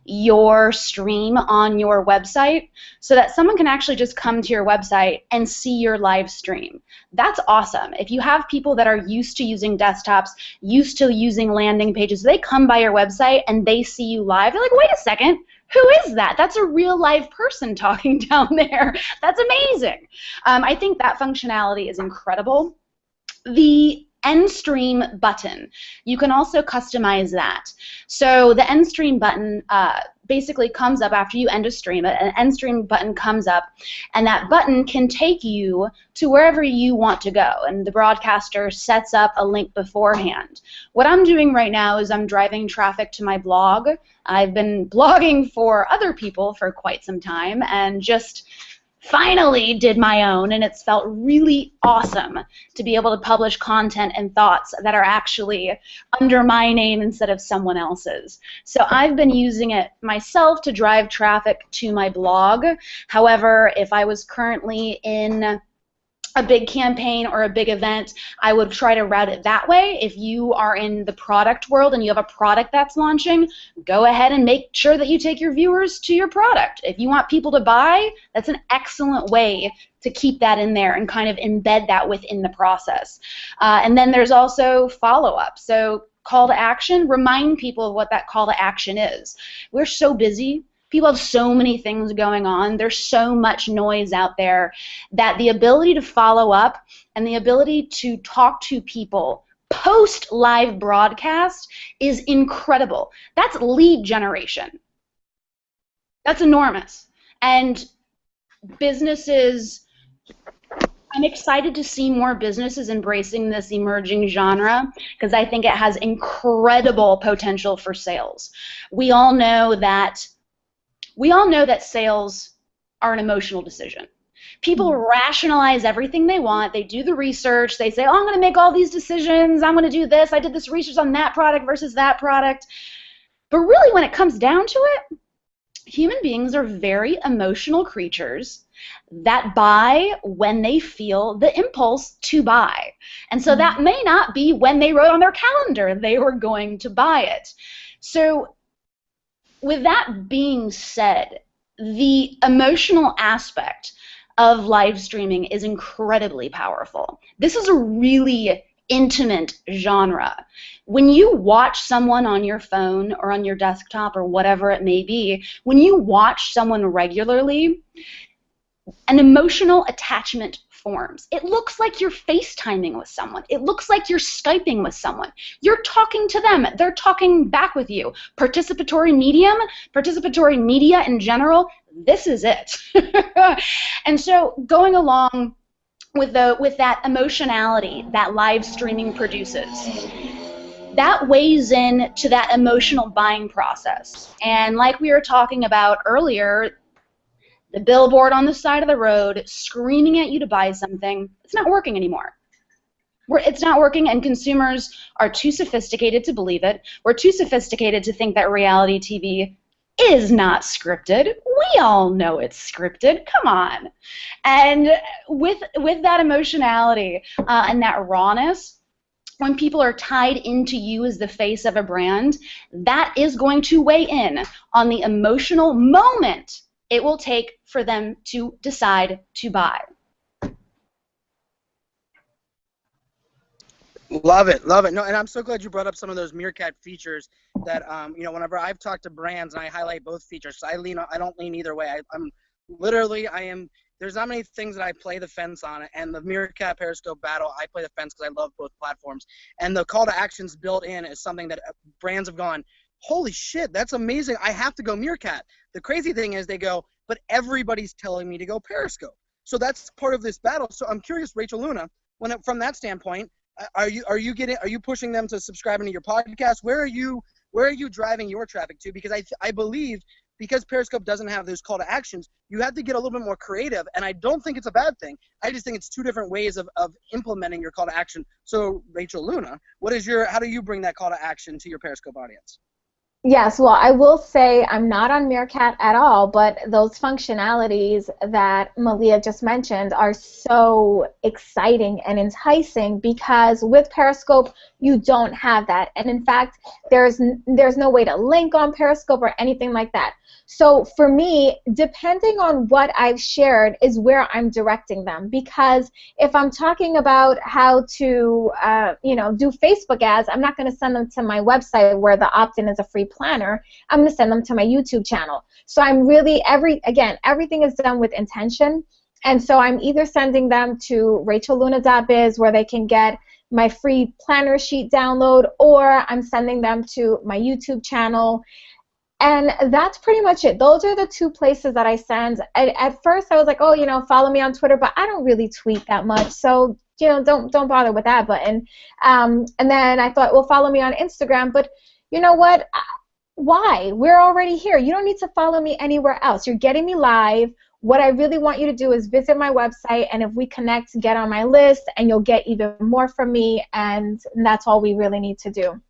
Speaker 4: your stream on your website so that someone can actually just come to your website and see your live stream. That's awesome. If you have people that are used to using desktops, used to using landing pages, they come by your website and they see you live, they're like, wait a second, who is that? That's a real live person talking down there. That's amazing. I think that functionality is incredible. The end stream button, you can also customize that. So the end stream button basically comes up after you end a stream. An end stream button comes up, and that button can take you to wherever you want to go, and the broadcaster sets up a link beforehand. What I'm doing right now is I'm driving traffic to my blog. I've been blogging for other people for quite some time and just finally did my own, and it's felt really awesome to be able to publish content and thoughts that are actually under my name instead of someone else's. So I've been using it myself to drive traffic to my blog. However, if I was currently in a big campaign or a big event, I would try to route it that way. If you are in the product world and you have a product that's launching, go ahead and make sure that you take your viewers to your product. If you want people to buy, that's an excellent way to keep that in there and kind of embed that within the process. And then there's also follow-up. So call to action, remind people of what that call to action is. We're so busy. People have so many things going on. There's so much noise out there that the ability to follow up and the ability to talk to people post live broadcast is incredible. That's lead generation. That's enormous. And businesses, I'm excited to see more businesses embracing this emerging genre because I think it has incredible potential for sales. We all know that sales are an emotional decision. People rationalize everything they want. They do the research. They say, oh, I'm going to make all these decisions. I'm going to do this. I did this research on that product versus that product. But really, when it comes down to it, human beings are very emotional creatures that buy when they feel the impulse to buy. And so that may not be when they wrote on their calendar they were going to buy it. So with that being said, the emotional aspect of live streaming is incredibly powerful. This is a really intimate genre. When you watch someone on your phone or on your desktop or whatever it may be, when you watch someone regularly, an emotional attachment forms. It looks like you're FaceTiming with someone. It looks like you're Skyping with someone. You're talking to them. They're talking back with you. Participatory medium, participatory media in general, this is it. And so going along with that emotionality that live streaming produces, that weighs in to that emotional buying process. And like we were talking about earlier, the billboard on the side of the road screaming at you to buy something, it's not working anymore. It's not working, and consumers are too sophisticated to believe it. We're too sophisticated to think that reality TV is not scripted. We all know it's scripted. Come on. And with that emotionality and that rawness, when people are tied into you as the face of a brand, that is going to weigh in on the emotional moment it will take for them to decide to buy.
Speaker 1: Love it, love it. No, and I'm so glad you brought up some of those Meerkat features that, you know, whenever I've talked to brands and I highlight both features, so I don't lean either way. There's not many things that I play the fence on, and the Meerkat Periscope battle, I play the fence because I love both platforms. And the call to actions built in is something that brands have gone, holy shit, that's amazing. I have to go Meerkat. The crazy thing is they go, but everybody's telling me to go Periscope. So that's part of this battle. So I'm curious, Rachel Luna, from that standpoint, are you pushing them to subscribe to your podcast? Where are you driving your traffic to? Because I believe because Periscope doesn't have those call to actions, you have to get a little bit more creative, and I don't think it's a bad thing. I just think it's two different ways of implementing your call to action. So Rachel Luna, how do you bring that call to action to your Periscope audience?
Speaker 3: Yes, well, I will say I'm not on Meerkat at all, but those functionalities that Malia just mentioned are so exciting and enticing because with Periscope, you don't have that. And in fact, there's no way to link on Periscope or anything like that. So for me, depending on what I've shared is where I'm directing them because if I'm talking about how to, do Facebook ads, I'm not going to send them to my website where the opt-in is a free planner. I'm going to send them to my YouTube channel. So I'm really, everything is done with intention. And so I'm either sending them to rachelluna.biz where they can get my free planner sheet download, or I'm sending them to my YouTube channel. And that's pretty much it. Those are the two places that I send. At first, I was like, oh, follow me on Twitter, but I don't really tweet that much, so don't bother with that button. And then I thought, well, follow me on Instagram, but you know what? Why? We're already here. You don't need to follow me anywhere else. You're getting me live. What I really want you to do is visit my website, and if we connect, get on my list, and you'll get even more from me, and that's all we really need to do.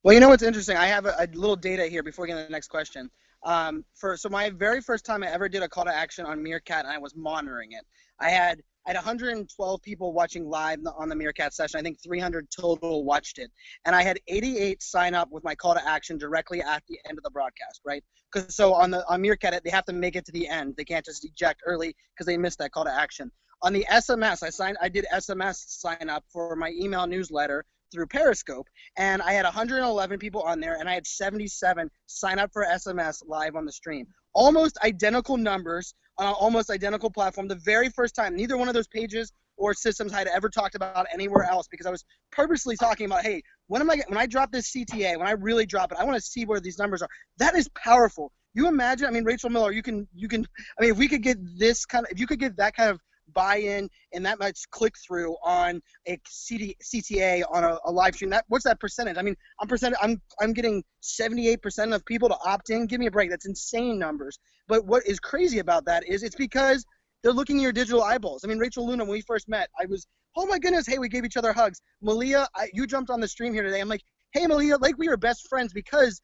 Speaker 1: Well, you know what's interesting? I have a little data here before we get to the next question. So my very first time I ever did a call to action on Meerkat, and I was monitoring it, I had 112 people watching live on the Meerkat session. I think 300 total watched it. And I had 88 sign up with my call to action directly at the end of the broadcast, right? Because so on Meerkat, they have to make it to the end. They can't just eject early because they missed that call to action. On the SMS, I did SMS sign up for my email newsletter through Periscope, and I had 111 people on there, and I had 77 sign up for SMS live on the stream. Almost identical numbers on an almost identical platform. The very first time, neither one of those pages or systems I had ever talked about anywhere else, because I was purposely talking about, hey, when I drop this CTA, when I really drop it, I want to see where these numbers are. That is powerful. You imagine, I mean, Rachel Miller, you can, I mean, if we could get if you could get that kind of buy-in and that much click-through on a CTA on a live stream, what's that percentage? I mean, I'm getting 78% of people to opt in. Give me a break. That's insane numbers. But what is crazy about that is it's because they're looking at your digital eyeballs. I mean, Rachel Luna, when we first met, I was, oh my goodness, hey, we gave each other hugs. Malia, you jumped on the stream here today. I'm like, hey, Malia, like we are best friends because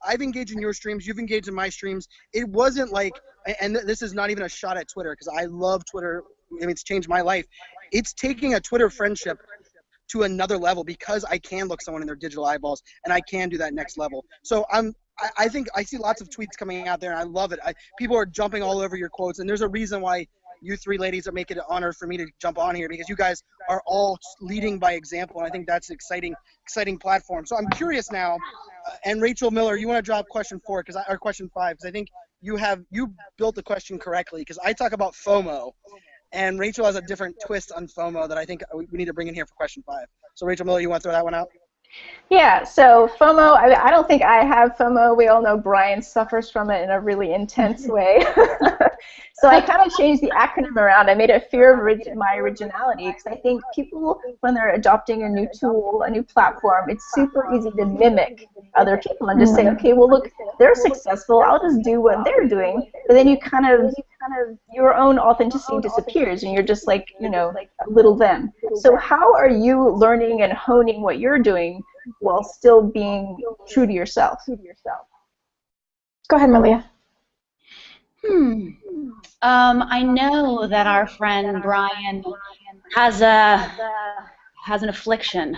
Speaker 1: I've engaged in your streams, you've engaged in my streams. It wasn't like, and this is not even a shot at Twitter because I love Twitter. I mean, it's changed my life. It's taking a Twitter friendship to another level because I can look someone in their digital eyeballs and I can do that next level. So I think I see lots of tweets coming out there and I love it. People are jumping all over your quotes, and there's a reason why you three ladies are making it an honor for me to jump on here because you guys are all leading by example, and I think that's an exciting platform. So I'm curious now, and Rachel Miller, you want to drop question 4 or question 5 because I think you built the question correctly because I talk about FOMO, and Rachel has a different twist on FOMO that I think we need to bring in here for question 5. So Rachel Miller, you want to throw that one out?
Speaker 2: Yeah, so FOMO, I don't think I have FOMO. We all know Brian suffers from it in a really intense way. So I kind of changed the acronym around. I made it fear of my originality because I think people, when they're adopting a new tool, a new platform, it's super easy to mimic other people and just say, okay, well, look, they're successful. I'll just do what they're doing. But then your own authenticity disappears and you're just like, like a little them. So how are you learning and honing what you're doing while still being true to yourself?
Speaker 3: Go ahead, Malia.
Speaker 4: I know that our friend Brian has an affliction.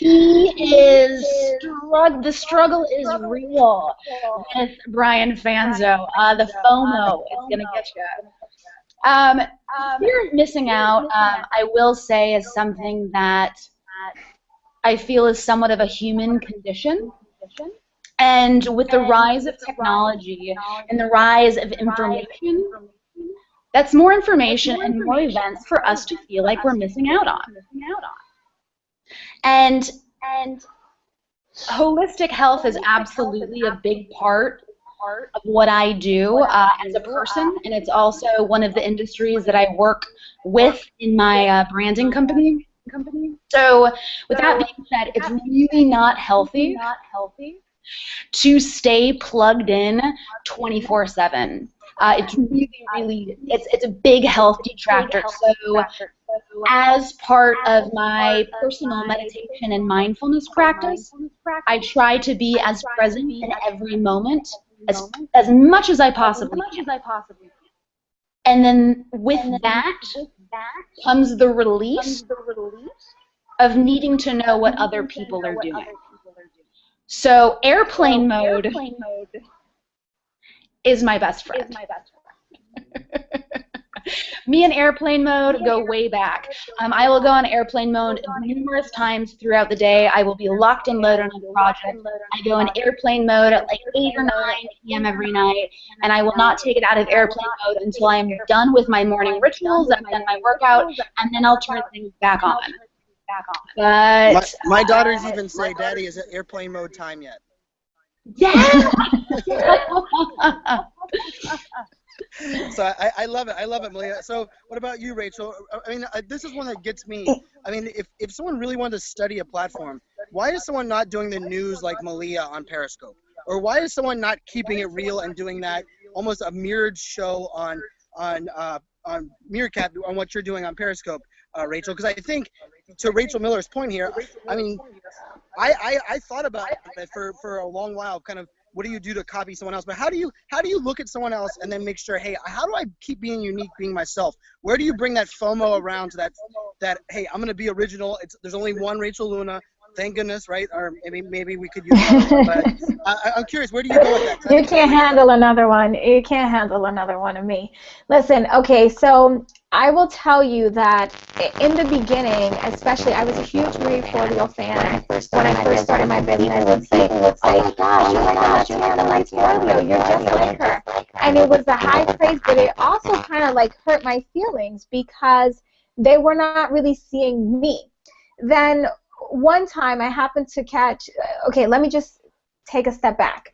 Speaker 4: The struggle is real with Brian Fanzo. The FOMO is going to get you. Fear of missing out, I will say, is something that I feel is somewhat of a human condition. And with the rise of technology and the rise of information, that's more information and more events for us to feel like we're missing out on. And holistic health is absolutely a big part of what I do as a person, and it's also one of the industries that I work with in my branding company. So with that being said, it's really not healthy to stay plugged in 24/7. It's really, it's a big health detractor. So as part of my personal meditation and mindfulness practice, I try to be as present in every moment as much as I possibly can. And then with that comes the release of needing to know what other people are doing. So airplane mode is my best friend. Me and airplane mode go way back. I will go on airplane mode numerous times throughout the day. I will be locked and loaded on a project. I go in airplane mode at like 8 or 9 p.m. every night, and I will not take it out of airplane mode until I am done with my morning rituals, I've done my workout, and then I'll turn things back on. But
Speaker 1: my daughters even say, "Daddy, is it airplane mode time yet?"
Speaker 4: Yeah.
Speaker 1: So I love it. I love it, Malia. So what about you, Rachel? I mean, this is one that gets me. I mean, if someone really wanted to study a platform, why is someone not doing the news like Malia on Periscope? Or why is someone not keeping it real and doing that almost a mirrored show on Meerkat on what you're doing on Periscope, Rachel? Because I think, to Rachel Miller's point here, I mean, I thought about it for a long while, kind of, what do you do to copy someone else? But how do you look at someone else and then make sure, hey, how do I keep being unique, being myself? Where do you bring that FOMO around to that hey, I'm gonna be original. There's only one Rachel Luna. Thank goodness, right? Or maybe we could use another one. But I'm curious, where do you go with that?
Speaker 3: You can't handle another one. You can't handle another one of me. Listen, okay, so I will tell you that in the beginning, especially, I was a huge Marie Forleo fan. When I first started my business, I would say, oh my gosh, you're Marie Forleo, you're just like her. And it was the high praise, but it also kind of like hurt my feelings because they were not really seeing me. Then one time I happened to catch, okay, let me just take a step back.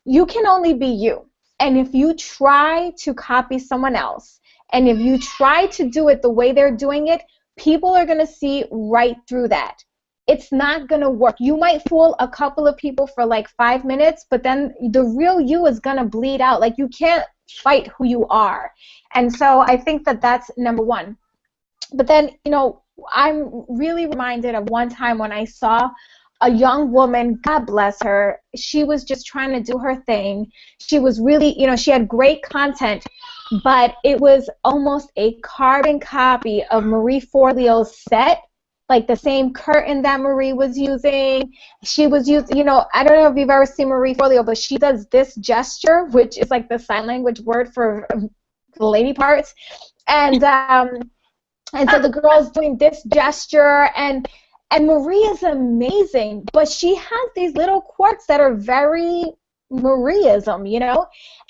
Speaker 3: You can only be you. And if you try to copy someone else, and if you try to do it the way they're doing it, people are going to see right through that. It's not going to work. You might fool a couple of people for like 5 minutes, but then the real you is going to bleed out. Like, you can't fight who you are. And so I think that that's number one. But then, you know, I'm really reminded of one time when I saw a young woman, God bless her, she was just trying to do her thing. She was really, you know, she had great content, but it was almost a carbon copy of Marie Forleo's set, like the same curtain that Marie was using. She was using, you know, I don't know if you've ever seen Marie Forleo, but she does this gesture, which is like the sign language word for the lady parts. And so the girl's doing this gesture, and Marie is amazing, but she has these little quirks that are very Marieism, you know?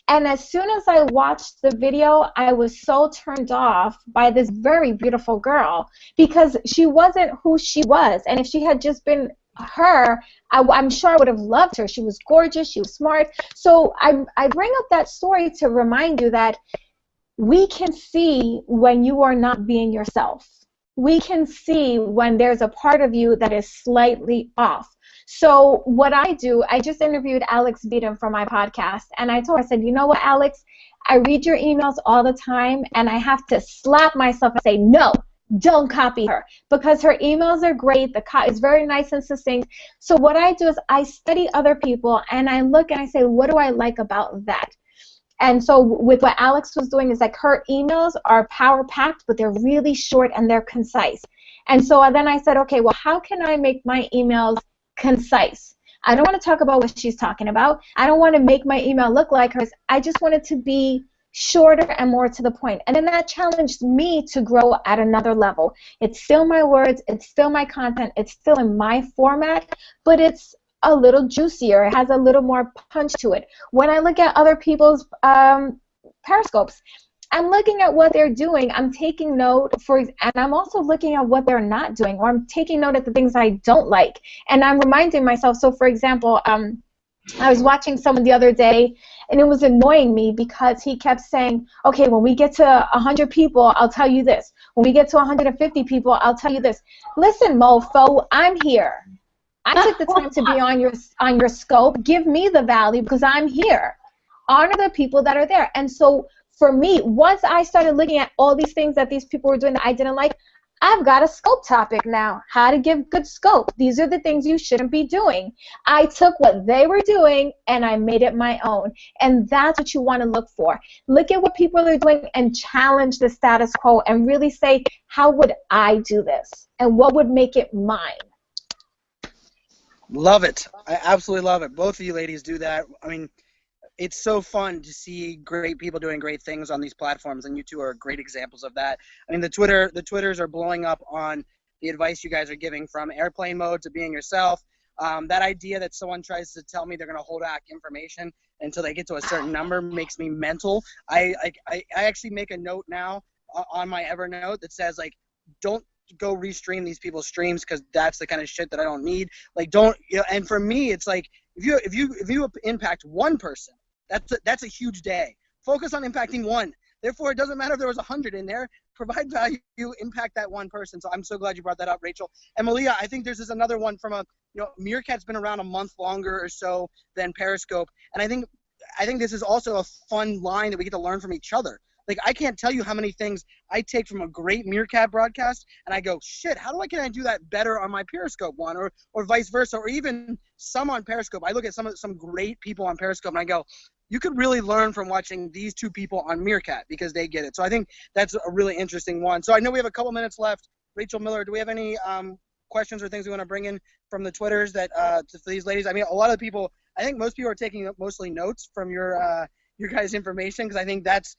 Speaker 3: And as soon as I watched the video, I was so turned off by this very beautiful girl because she wasn't who she was. And if she had just been her, I'm sure I would have loved her. She was gorgeous. She was smart. So I bring up that story to remind you that we can see when you are not being yourself. We can see when there's a part of you that is slightly off. So what I do, I just interviewed Alex Beadham for my podcast, and I told her, I said, you know what, Alex, I read your emails all the time, and I have to slap myself and say, no, don't copy her, because her emails are great, it's very nice and succinct. So what I do is I study other people, and I look and I say, what do I like about that? And so with what Alex was doing is like her emails are power-packed, but they're really short and they're concise. And so then I said, okay, well, how can I make my emails concise? I don't want to talk about what she's talking about. I don't want to make my email look like hers. I just want it to be shorter and more to the point. And then that challenged me to grow at another level. It's still my words. It's still my content. It's still in my format, but it's a little juicier. It has a little more punch to it. When I look at other people's Periscopes, I'm looking at what they're doing. I'm taking note and I'm also looking at what they're not doing, or I'm taking note of the things I don't like. And I'm reminding myself, so for example, I was watching someone the other day, and it was annoying me because he kept saying, okay, when we get to 100 people, I'll tell you this. When we get to 150 people, I'll tell you this. Listen, mofo, I'm here. I took the time to be on your scope. Give me the value because I'm here. Honor the people that are there. And so for me, once I started looking at all these things that these people were doing that I didn't like, I've got a scope topic now. How to give good scope. These are the things you shouldn't be doing. I took what they were doing and I made it my own. And that's what you want to look for. Look at what people are doing and challenge the status quo and really say, how would I do this? And what would make it mine?
Speaker 1: Love it. I absolutely love it. Both of you ladies do that. I mean, it's so fun to see great people doing great things on these platforms, and you two are great examples of that. I mean, the Twitters are blowing up on the advice you guys are giving, from airplane mode to being yourself. That idea that someone tries to tell me they're going to hold back information until they get to a certain number makes me mental. I actually make a note now on my Evernote that says, like, don't go restream these people's streams, because that's the kind of shit that I don't need. Like, don't, you know. And for me, it's like, if you impact one person, that's a huge day. Focus on impacting one. Therefore, it doesn't matter if there was 100 in there. Provide value, impact that one person. So I'm so glad you brought that up, Rachel. And Malia, I think there's another one from Meerkat's been around a month longer or so than Periscope, and I think this is also a fun line that we get to learn from each other. Like, I can't tell you how many things I take from a great Meerkat broadcast, and I go, shit, can I do that better on my Periscope one, or vice versa, or even some on Periscope. I look at some great people on Periscope, and I go, you could really learn from watching these two people on Meerkat, because they get it. So I think that's a really interesting one. So I know we have a couple minutes left. Rachel Miller, do we have any questions or things we want to bring in from the Twitters that for these ladies? I mean, a lot of people, I think most people are taking mostly notes from your guys' information, because I think that's,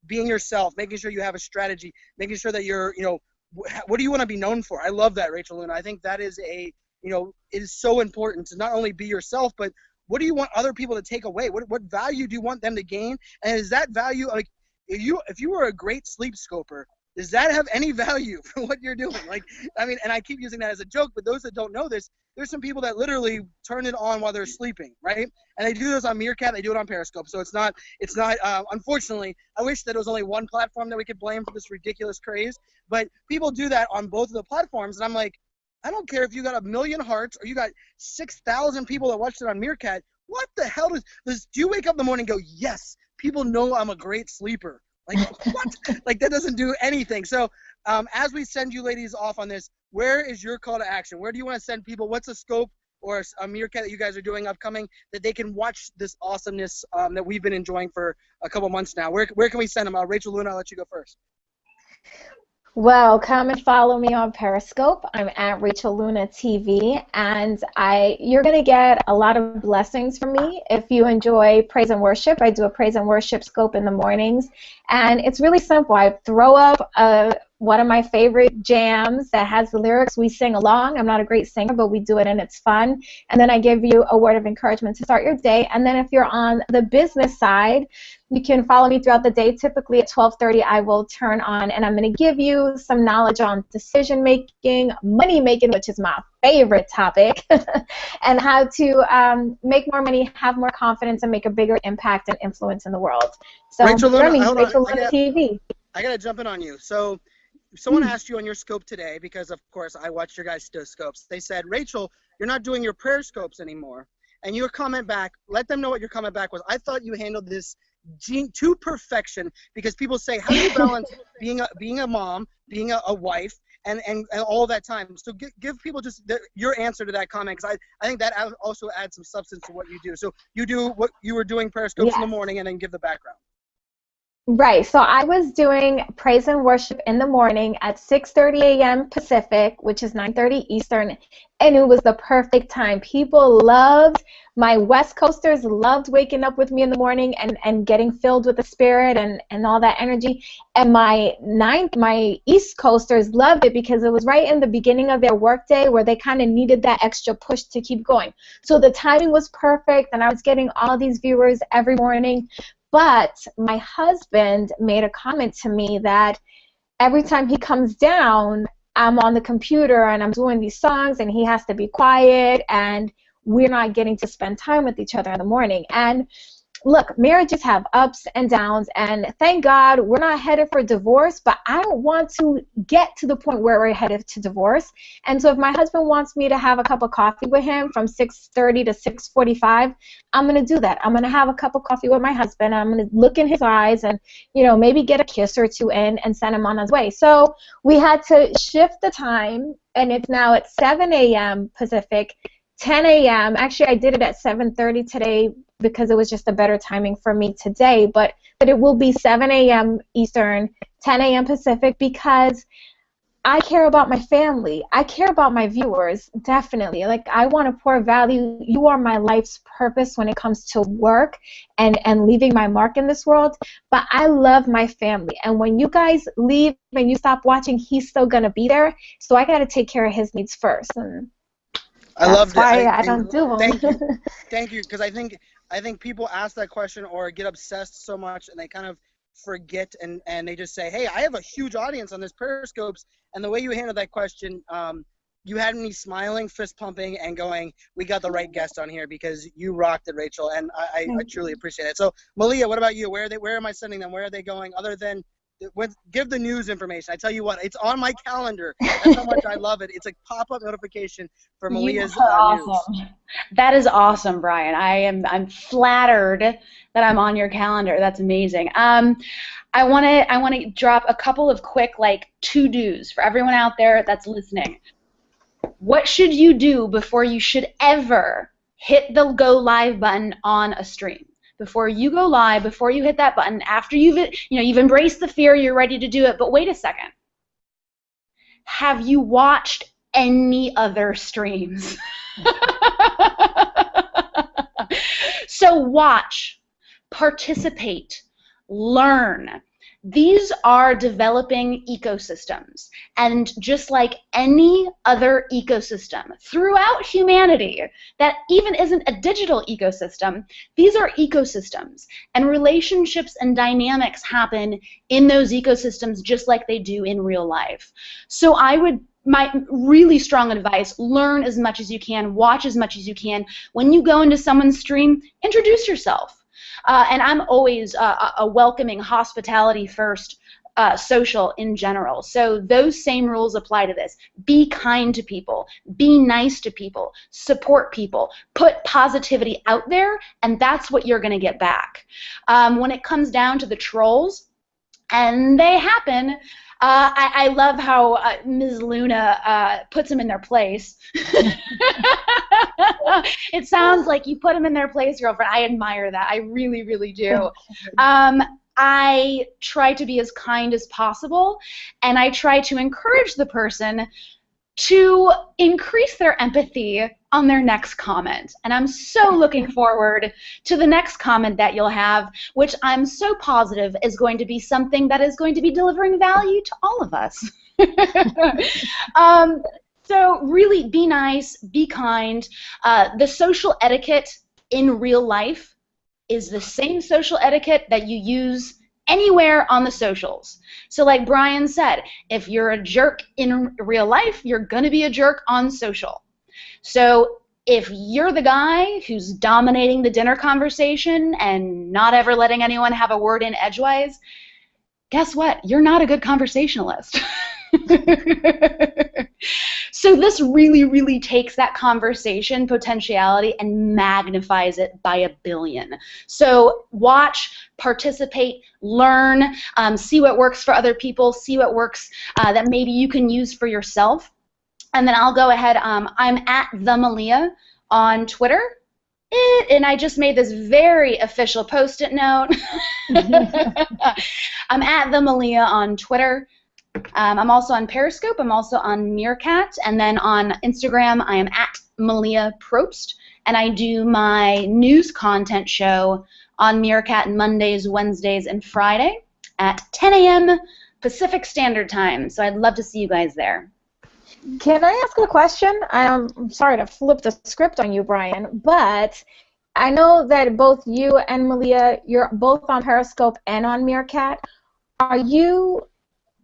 Speaker 1: being yourself, making sure you have a strategy, making sure that you're, what do you want to be known for? I love that, Rachel Luna. I think that is it is so important to not only be yourself, but what do you want other people to take away? What value do you want them to gain? And is that value, like, if you were a great sleep scoper, does that have any value for what you're doing? Like, I mean, and I keep using that as a joke, but those that don't know this, there's some people that literally turn it on while they're sleeping, right? And they do this on Meerkat, they do it on Periscope. So it's not, unfortunately, I wish that it was only one platform that we could blame for this ridiculous craze, but people do that on both of the platforms, and I'm like, I don't care if you got 1 million hearts or you got 6,000 people that watched it on Meerkat. What the hell do you wake up in the morning and go, yes, people know I'm a great sleeper? Like, what? Like, that doesn't do anything. So as we send you ladies off on this, where is your call to action? Where do you want to send people? What's a scope or a Meerkat that you guys are doing upcoming that they can watch this awesomeness that we've been enjoying for a couple months now? Where can we send them? Rachel Luna, I'll let you go first.
Speaker 3: Well, come and follow me on Periscope. I'm at Rachel Luna TV, and you're going to get a lot of blessings from me if you enjoy praise and worship. I do a praise and worship scope in the mornings, and it's really simple. I throw up one of my favorite jams that has the lyrics. We sing along. I'm not a great singer, but we do it, and it's fun. And then I give you a word of encouragement to start your day. And then if you're on the business side, you can follow me throughout the day. Typically at 12:30, I will turn on, and I'm going to give you some knowledge on decision-making, money-making, which is my favorite topic, and how to make more money, have more confidence, and make a bigger impact and influence in the world. So,
Speaker 1: Rachel Luna,
Speaker 3: Rachel Luna TV.
Speaker 1: I got to jump in on you. So someone asked you on your scope today, because, of course, I watched your guys' scopes. They said, Rachel, you're not doing your prayer scopes anymore. And your comment back, let them know what your comment back was. I thought you handled this to perfection, because people say, how do you balance being a mom, being a wife, and all that time? So give people just your answer to that comment, because I think that also adds some substance to what you do. So you do what you were doing Periscopes in the morning, and then give the background.
Speaker 3: Right, so I was doing praise and worship in the morning at 6:30 a.m. Pacific, which is 9:30 Eastern, and it was the perfect time. People loved, my West Coasters loved waking up with me in the morning and getting filled with the Spirit and all that energy, and my East Coasters loved it because it was right in the beginning of their workday where they kind of needed that extra push to keep going. So the timing was perfect, and I was getting all these viewers every morning. But my husband made a comment to me that every time he comes down, I'm on the computer and I'm doing these songs and he has to be quiet and we're not getting to spend time with each other in the morning. And look, marriages have ups and downs, and thank God we're not headed for divorce, but I don't want to get to the point where we're headed to divorce. And so if my husband wants me to have a cup of coffee with him from 6:30 to 6:45, I'm going to do that. I'm going to have a cup of coffee with my husband. I'm going to look in his eyes and, maybe get a kiss or two in and send him on his way. So we had to shift the time, and it's now at 7 a.m. Pacific, 10 a.m. Actually, I did it at 7:30 today because it was just a better timing for me today, but it will be 7 a.m. Eastern, 10 a.m. Pacific, because I care about my family. I care about my viewers, definitely. Like, I want to pour value. You are my life's purpose when it comes to work and leaving my mark in this world, but I love my family. And when you guys leave and you stop watching, he's still going to be there, so I got to take care of his needs first. And
Speaker 1: I love that.
Speaker 3: That's why I don't do them.
Speaker 1: Thank you, because I think people ask that question or get obsessed so much and they kind of forget and they just say, hey, I have a huge audience on this Periscopes, and the way you handled that question, you had me smiling, fist pumping, and going, we got the right guest on here because you rocked it, Rachel, and I truly appreciate it. So, Malia, what about you? Where am I sending them? Where are they going other than give the news information? I tell you what, it's on my calendar. That's how much I love it. It's a pop-up notification for Malia's
Speaker 4: awesome.
Speaker 1: news.
Speaker 4: That is awesome, Brian. I'm flattered that I'm on your calendar. That's amazing. I want to drop a couple of quick to-dos for everyone out there that's listening. What should you do before you should ever hit the go live button on a stream? Before you go live, before you hit that button, after you've embraced the fear, you're ready to do it, but wait a second. Have you watched any other streams? So watch, participate, learn. These are developing ecosystems, and just like any other ecosystem throughout humanity that even isn't a digital ecosystem, these are ecosystems, and relationships and dynamics happen in those ecosystems just like they do in real life. So my really strong advice, learn as much as you can, watch as much as you can. When you go into someone's stream, introduce yourself. And I'm always a welcoming, hospitality-first social in general. So those same rules apply to this. Be kind to people. Be nice to people. Support people. Put positivity out there, and that's what you're going to get back. When it comes down to the trolls, and they happen, I love how Ms. Luna puts them in their place. It sounds like you put them in their place, girlfriend. I admire that. I really, really do. I try to be as kind as possible, and I try to encourage the person to increase their empathy on their next comment. And I'm so looking forward to the next comment that you'll have, which I'm so positive is going to be something that is going to be delivering value to all of us. So really be nice, be kind. The social etiquette in real life is the same social etiquette that you use anywhere on the socials. So like Brian said, if you're a jerk in real life, you're going to be a jerk on social. So if you're the guy who's dominating the dinner conversation and not ever letting anyone have a word in edgewise, guess what? You're not a good conversationalist. So this really, really takes that conversation potentiality and magnifies it by 1 billion. So watch, participate, learn, see what works for other people, see what works that maybe you can use for yourself. And then I'll go ahead. I'm at the Malia on Twitter. And I just made this very official Post-it note. I'm at the Malia on Twitter. I'm also on Periscope. I'm also on Meerkat. And then on Instagram, I am at Malia Probst. And I do my news content show on Meerkat Mondays, Wednesdays, and Friday at 10 a.m. Pacific Standard Time. So I'd love to see you guys there.
Speaker 3: Can I ask a question? I'm sorry to flip the script on you, Brian, but I know that both you and Malia, you're both on Periscope and on Meerkat. Are you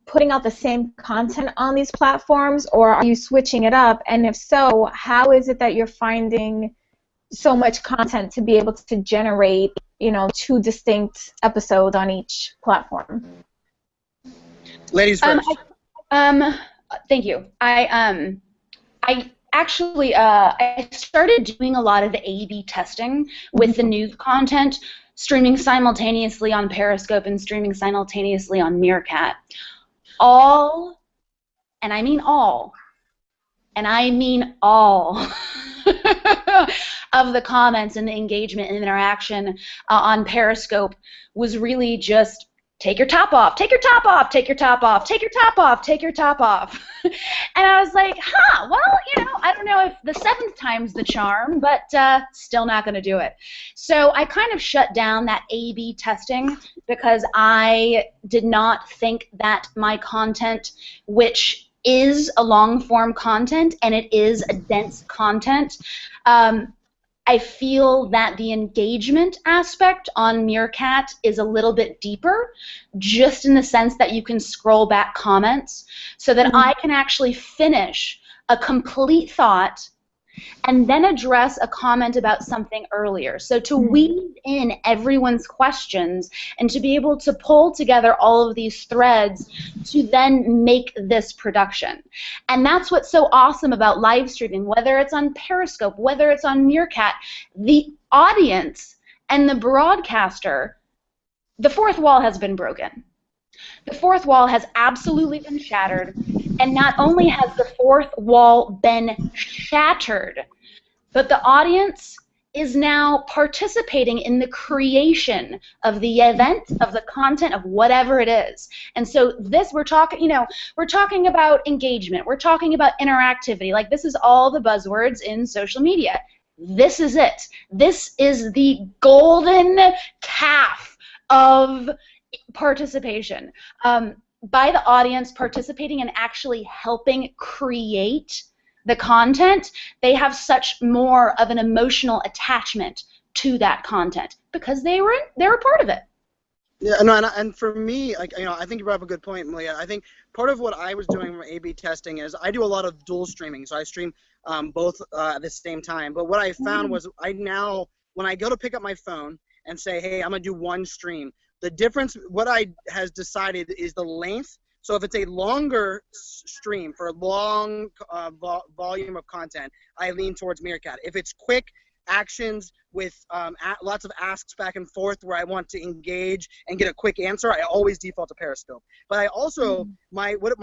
Speaker 3: putting out the same content on these platforms, or are you switching it up? And if so, how is it that you're finding so much content to be able to generate, 2 distinct episodes on each platform?
Speaker 1: Ladies first.
Speaker 4: Thank you. I actually I started doing a lot of the A/B testing with the news content, streaming simultaneously on Periscope and streaming simultaneously on Meerkat. All, and I mean all, and I mean all of the comments and the engagement and interaction on Periscope was really just take your top off, take your top off, take your top off, take your top off, take your top off. And I was like, well, I don't know if the 7th time's the charm, but still not going to do it. So I kind of shut down that A/B testing because I did not think that my content, which is a long-form content and it is a dense content, I feel that the engagement aspect on Meerkat is a little bit deeper, just in the sense that you can scroll back comments so that I can actually finish a complete thought and then address a comment about something earlier. So to weave in everyone's questions and to be able to pull together all of these threads to then make this production. And that's what's so awesome about live streaming, whether it's on Periscope, whether it's on Meerkat, the audience and the broadcaster, the fourth wall has been broken. The fourth wall has absolutely been shattered, and not only has the fourth wall been shattered, but the audience is now participating in the creation of the event, of the content, of whatever it is. And so this, we're talking about engagement, we're talking about interactivity, like this is all the buzzwords in social media. This is it. This is the golden calf of participation, by the audience participating and actually helping create the content. They have such more of an emotional attachment to that content because they were part of it.
Speaker 1: Yeah, no, and for me, I think you brought up a good point, Malia. I think part of what I was doing from A/B testing is I do a lot of dual streaming, so I stream both at the same time. But what I found was when I go to pick up my phone and say, hey, I'm going to do one stream, the difference, what I has decided is the length. So if it's a longer stream for a long volume of content, I lean towards Meerkat. If it's quick actions with lots of asks back and forth where I want to engage and get a quick answer, I always default to Periscope. But I also, what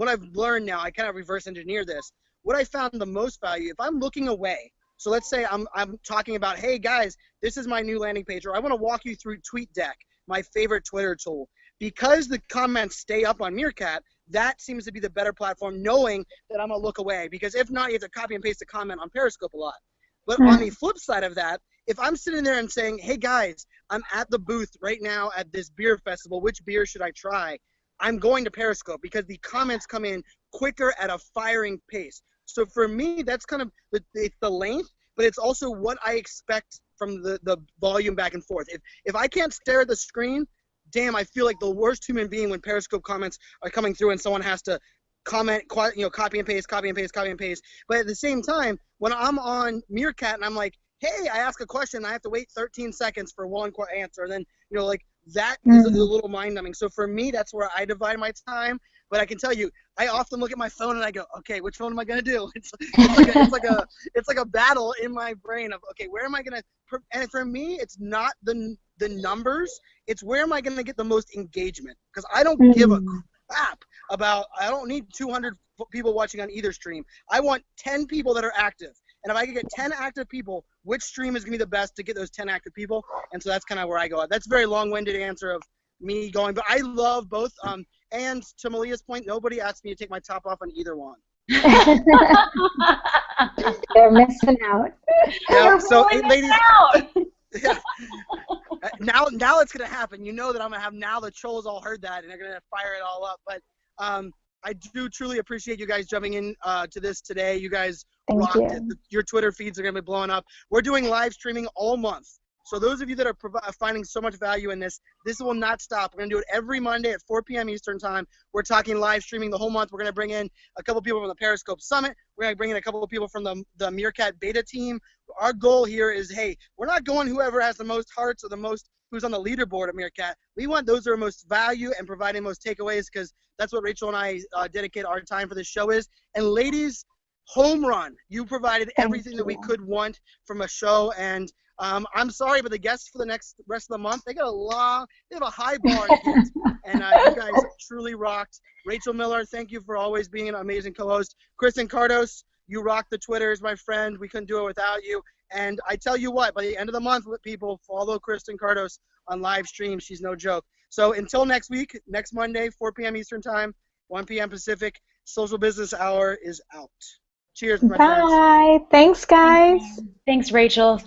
Speaker 1: I've learned now, I kind of reverse engineer this. What I found the most value, if I'm looking away, so let's say I'm talking about, hey guys, this is my new landing page, or I want to walk you through TweetDeck, my favorite Twitter tool. Because the comments stay up on Meerkat, that seems to be the better platform, knowing that I'm going to look away. Because if not, you have to copy and paste a comment on Periscope a lot. But on the flip side of that, if I'm sitting there and saying, hey guys, I'm at the booth right now at this beer festival, which beer should I try? I'm going to Periscope because the comments come in quicker at a firing pace. So for me, that's kind of it's the length, but it's also what I expect from the volume back and forth. If I can't stare at the screen, damn, I feel like the worst human being when Periscope comments are coming through and someone has to comment, copy and paste, copy and paste, copy and paste. But at the same time, when I'm on Meerkat and I'm like, hey, I ask a question, I have to wait 13 seconds for one answer, and then that is a little mind-numbing. So for me, that's where I divide my time. But I can tell you, I often look at my phone and I go, okay, which one am I gonna do? It's like a battle in my brain of, okay, where am I gonna? And for me, it's not the numbers. It's where am I gonna get the most engagement? Because I don't give a crap about. I don't need 200 people watching on either stream. I want 10 people that are active. And if I can get 10 active people, which stream is gonna be the best to get those 10 active people? And so that's kind of where I go. That's a very long-winded answer of me going, but I love both. And to Malia's point, nobody asked me to take my top off on either one.
Speaker 3: They're missing out.
Speaker 1: Yeah, so ladies, yeah. Now it's gonna happen. You know that I'm gonna have now the trolls all heard that and they're gonna fire it all up. But I do truly appreciate you guys jumping in to this today. You guys rocked it. Your Twitter feeds are gonna be blowing up. We're doing live streaming all month. So those of you that are finding so much value in this will not stop. We're going to do it every Monday at 4 p.m. Eastern Time. We're talking live streaming the whole month. We're going to bring in a couple people from the Periscope Summit. We're going to bring in a couple of people from the Meerkat Beta team. our goal here is, hey, we're not going whoever has the most hearts or the most who's on the leaderboard at Meerkat. We want those who are most value and providing most takeaways, because that's what Rachel and I dedicate our time for this show is. And ladies, home run. You provided everything that we could want from a show, and I'm sorry, but the guests for the rest of the month, they have a high bar to hit, and you guys truly rocked. Rachel Miller, thank you for always being an amazing co-host. Kristen Cardos, you rock the Twitters, my friend. We couldn't do it without you. And I tell you what, by the end of the month, people follow Kristen Cardos on live stream. She's no joke. So until next week, next Monday, 4 p.m. Eastern Time, 1 p.m. Pacific, Social Business Hour is out. Cheers, my friends.
Speaker 3: Bye. Thanks, guys.
Speaker 4: Thanks, Rachel.